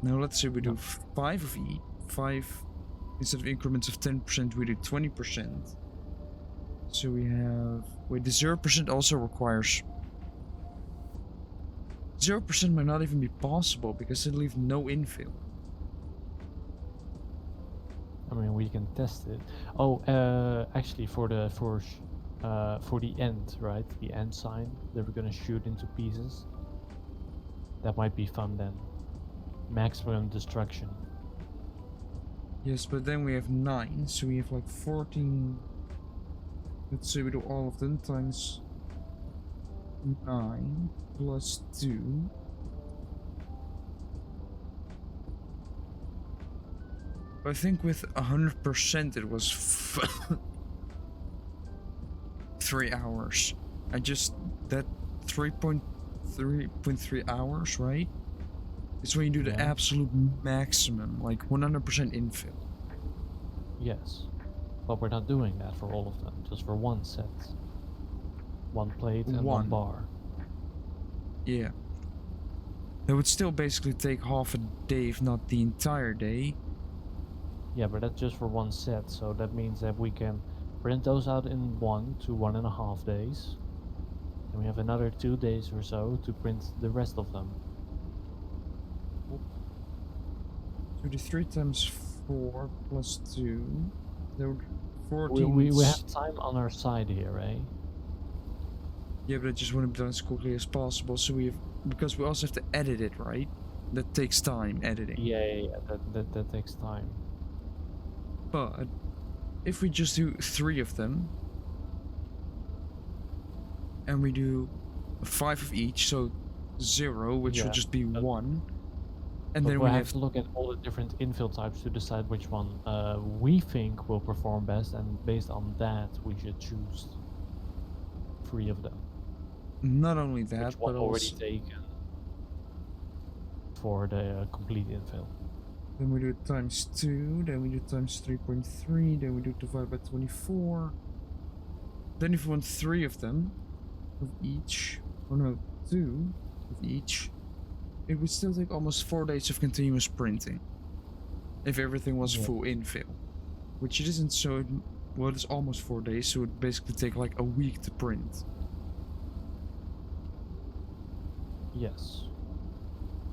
Now let's say we do 5 of each. 5 instead of increments of 10%, we do 20%. So we have. Wait, the 0% also requires. 0% might not even be possible because it leaves no infill. I mean, we can test it. Oh, actually, for the end, right? The end sign that we're gonna shoot into pieces. That might be fun then. Maximum destruction. Yes, but then we have 9, so we have like 14. let's say we do all of them times 9 plus 2. I think with 100% it was 3 hours. I just, that 3.3 hours, right? It's when you do the Yeah. absolute maximum, like 100% infill. Yes. But we're not doing that for all of them, just for one set. One plate and one bar. Yeah. That would still basically take half a day, if not the entire day. Yeah, but that's just for one set, so that means that we can print those out in 1 to 1.5 days. And we have another 2 days or so to print the rest of them. 33 times 4 plus 2. There would 14. We have time on our side here, eh? Yeah, but I just want to be done as quickly as possible, so we have, because we also have to edit it, right? That takes time, editing. Yeah, that takes time. But if we just do 3 of them, and we do 5 of each, so 0, which will just be 1. And then we we have to look at all the different infill types to decide which one we think will perform best, and based on that, we should choose 3 of them. Not only that, which one but already also taken for the complete infill. then we do it times 2, then we do times 3.3, then we do divide by 24. Then if we want 3 of them, of each, or no, 2 of each, it would still take almost 4 days of continuous printing. If everything was full infill. Which it isn't, so well, it's almost 4 days, so it would basically take like a week to print. Yes.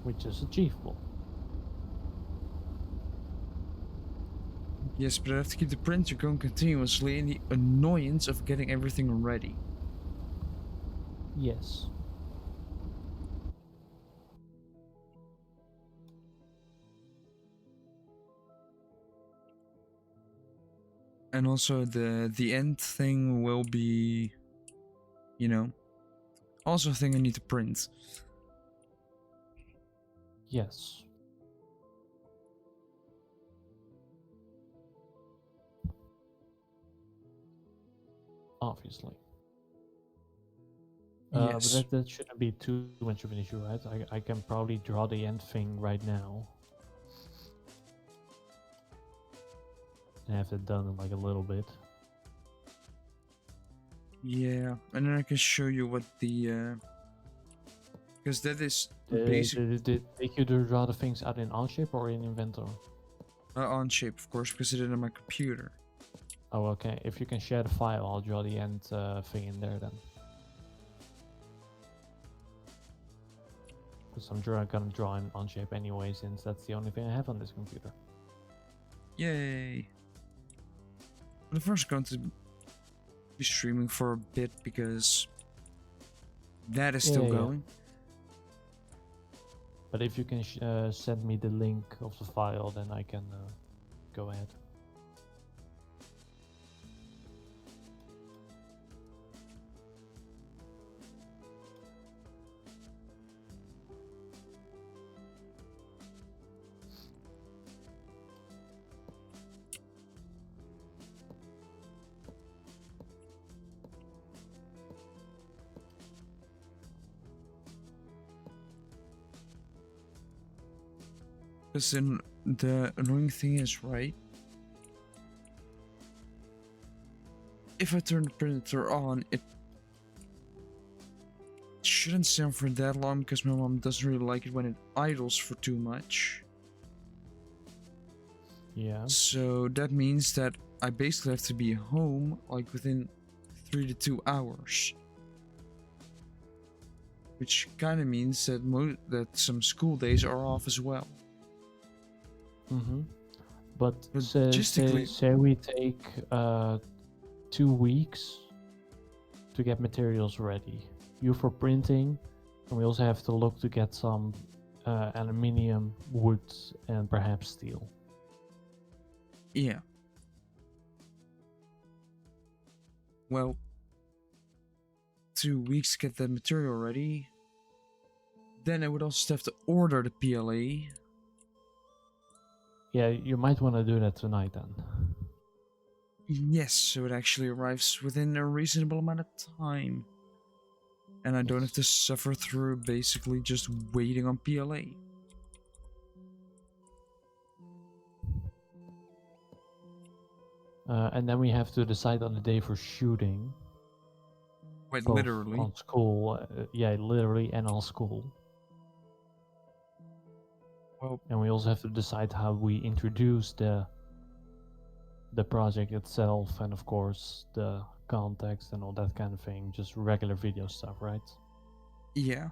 Which is achievable. Yes, but I have to keep the printer going continuously and the annoyance of getting everything ready. Yes. And also the end thing will be, you know, also a thing I need to print. Yes. Obviously. Yes. But that shouldn't be too much of an issue, right? I can probably draw the end thing right now. And have it done in like a little bit. Yeah, and then I can show you what the because that is basic. Did it take you to draw the things out in Onshape or in Inventor? Onshape, of course, because I did it on my computer. Oh, okay. If you can share the file, I'll draw the end thing in there then. Because I'm gonna draw in Onshape anyway, since that's the only thing I have on this computer. Yay! I'm first going to be streaming for a bit because that is still going. But if you can send me the link of the file, then I can go ahead. Because then the annoying thing is, right? If I turn the printer on, it shouldn't stay on for that long because my mom doesn't really like it when it idles for too much. Yeah. So that means that I basically have to be home like within 3 to 2 hours. Which kind of means that that some school days are off as well. Mm-hmm. But logistically, say we take 2 weeks to get materials ready. You for printing, and we also have to look to get some aluminium, wood, and perhaps steel. Yeah. well, 2 weeks to get the material ready. Then I would also have to order the PLA. Yeah, you might want to do that tonight then. Yes, so it actually arrives within a reasonable amount of time. And I don't have to suffer through basically just waiting on PLA. And then we have to decide on the day for shooting. Quite Both literally. on school, yeah, literally, and on school. Well, And we also have to decide how we introduce the project itself, and of course the context and all that kind of thing. Just regular video stuff, right? yeah.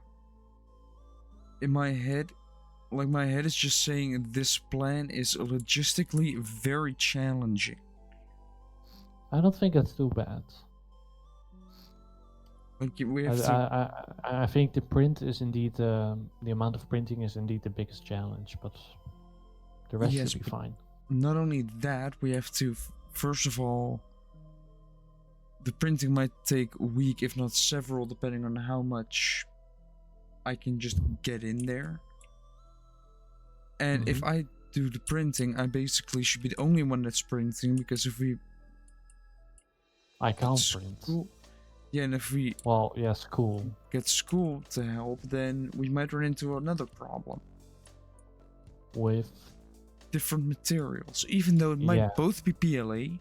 In my head, like my head is just saying this plan is logistically very challenging. I don't think it's too bad. Like we have to. I think the print is indeed the amount of printing is indeed the biggest challenge, but the rest Yes, should be but fine. not only that, we have to first of all. The printing might take a week, if not several, depending on how much I can just get in there. And if I do the printing, I basically should be the only one that's printing, because if we I can't print. Yeah, and if we Well, yes, cool. get school to help, then we might run into another problem. With different materials, even though it might both be PLA.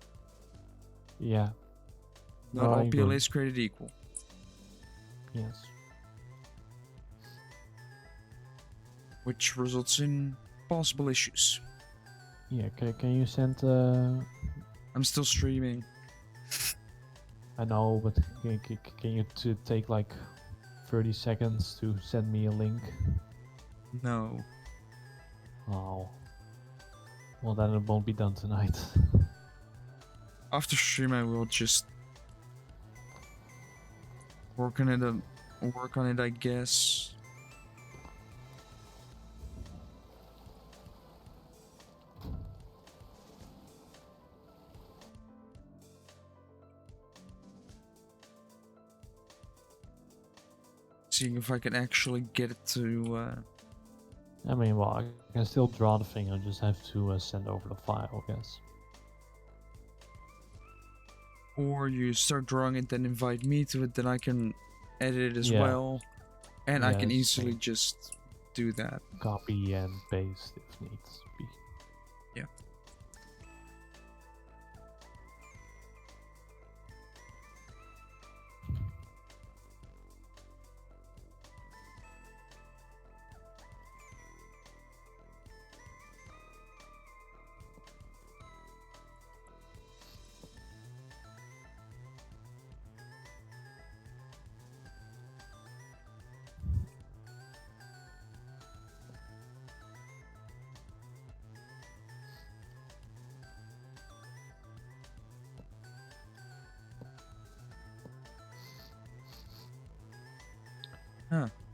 Yeah. Not all PLA is created equal. Yes. Which results in possible issues. Yeah, can you send I'm still streaming. I know, but can you take like 30 seconds to send me a link? No. Oh. Well, then it won't be done tonight. After stream, I will just work on it, I guess. Seeing if I can actually get it to. I mean, well, I can still draw the thing. I just have to send over the file, I guess. Or you start drawing it, then invite me to it, then I can edit it as well, and I can easily just do that. Copy and paste if needs be. Yeah.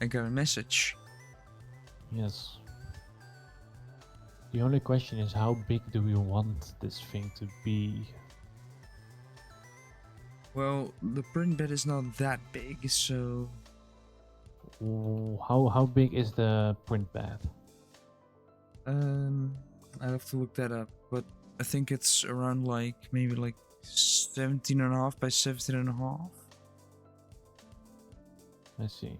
I got a message. Yes. The only question is, how big do we want this thing to be? Well, the print bed is not that big, so... How big is the print bed? I have to look that up, but I think it's around like, maybe like 17.5 by 17.5. I see.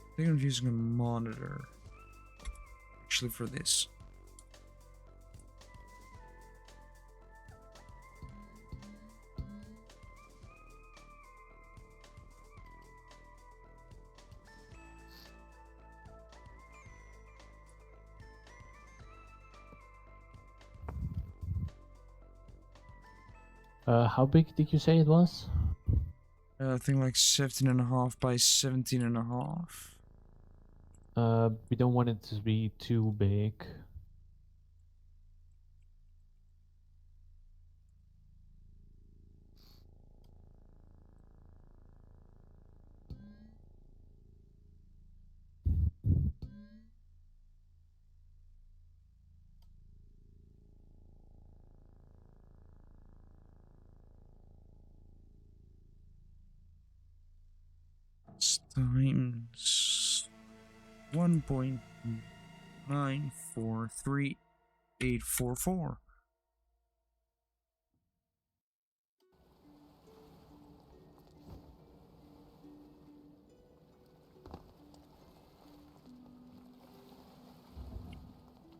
I think I'm using a monitor, actually, for this. How big did you say it was? I think like 17.5 by 17.5. We don't want it to be too big. times 1.943844.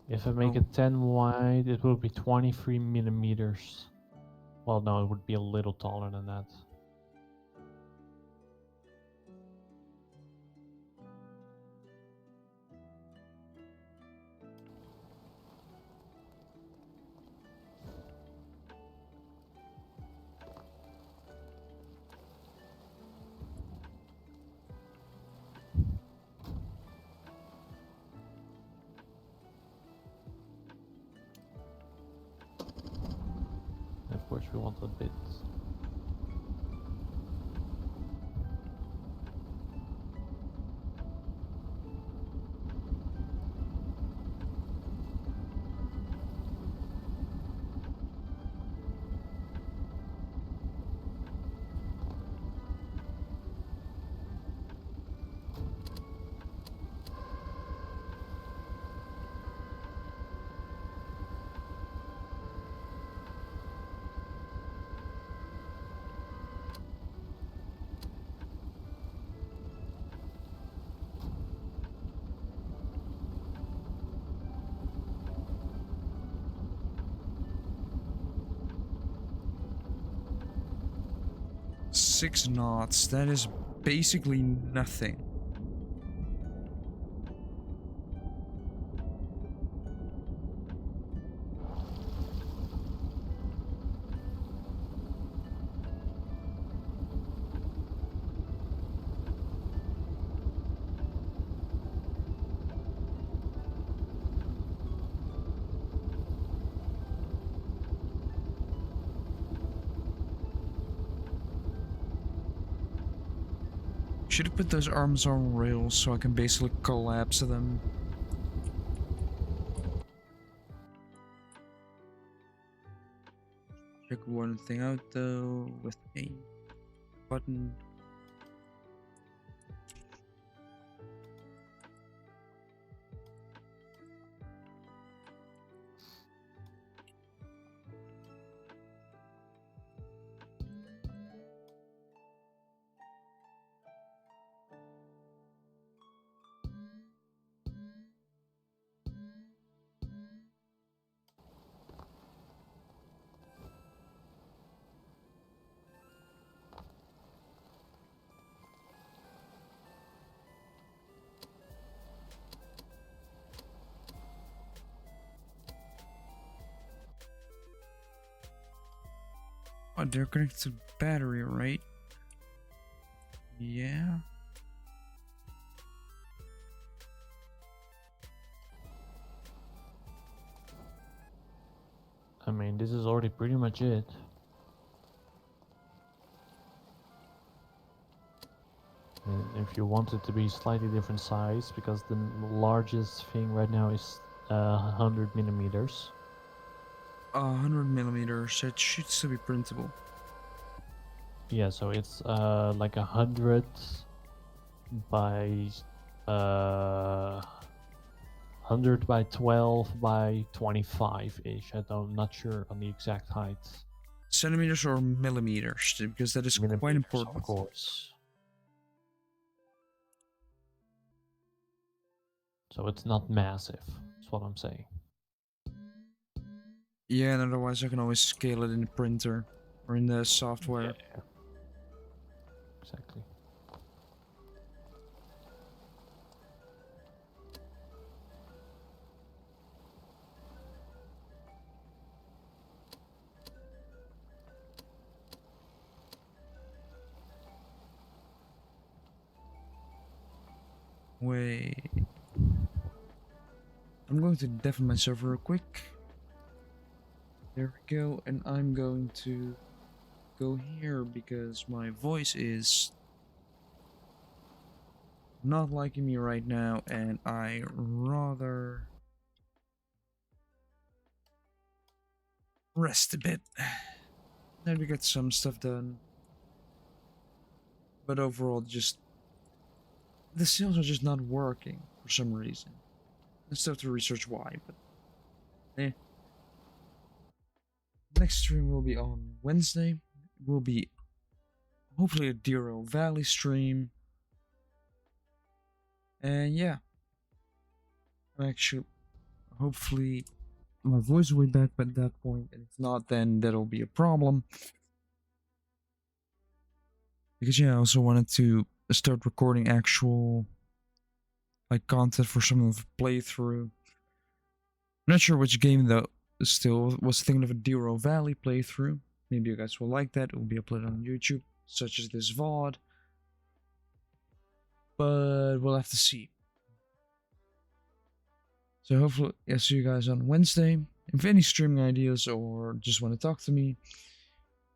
If I make Oh. it 10 wide, it will be 23 millimeters. Well, no, it would be a little taller than that. Of course, we want a bit. Six knots. That is basically nothing. Should have put those arms on rails so I can basically collapse them. Check one thing out though with a button. Oh, they're connected to battery, right? Yeah. I mean, this is already pretty much it. And if you want it to be slightly different size, because the largest thing right now is 100 millimeters. 100 millimeters. It should still be printable. Yeah, so it's like 100 by 100 by 12 by 25-ish. I'm not sure on the exact height. Centimeters or millimeters, because that is quite Millimeters, important. of course. So it's not massive, that's what I'm saying. Yeah, and otherwise I can always scale it in the printer or in the software. Yeah. Exactly. Wait. I'm going to deafen myself real quick. There we go, and I'm going to go here because my voice is not liking me right now, and I rather rest a bit. Then we get some stuff done. But overall, just the sales are just not working for some reason. I still have to research why, but next stream will be on Wednesday. It will be hopefully a Dero Valley stream. And yeah, actually, hopefully my voice will be back by that point, and if not, then that'll be a problem. Because yeah, I also wanted to start recording actual like content for some of the playthrough. I'm not sure which game though. Still was thinking of a Dero Valley playthrough. Maybe you guys will like that. It will be uploaded on YouTube, such as this VOD. But we'll have to see. So hopefully I'll see you guys on Wednesday. If any streaming ideas or just want to talk to me,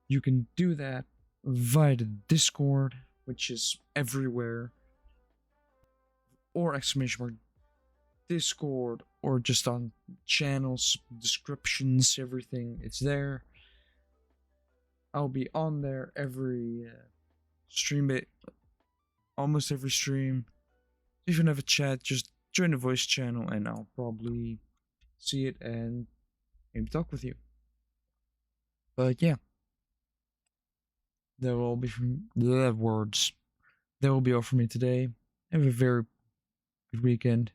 you can do that via the Discord, which is everywhere, or exclamation Discord, or just on channels, descriptions, everything. It's there. I'll be on there every stream, almost every stream. If you don't have a chat, just join the voice channel, and I'll probably see it and maybe talk with you. But yeah, that will be from the words. That will be all for me today. Have a very good weekend.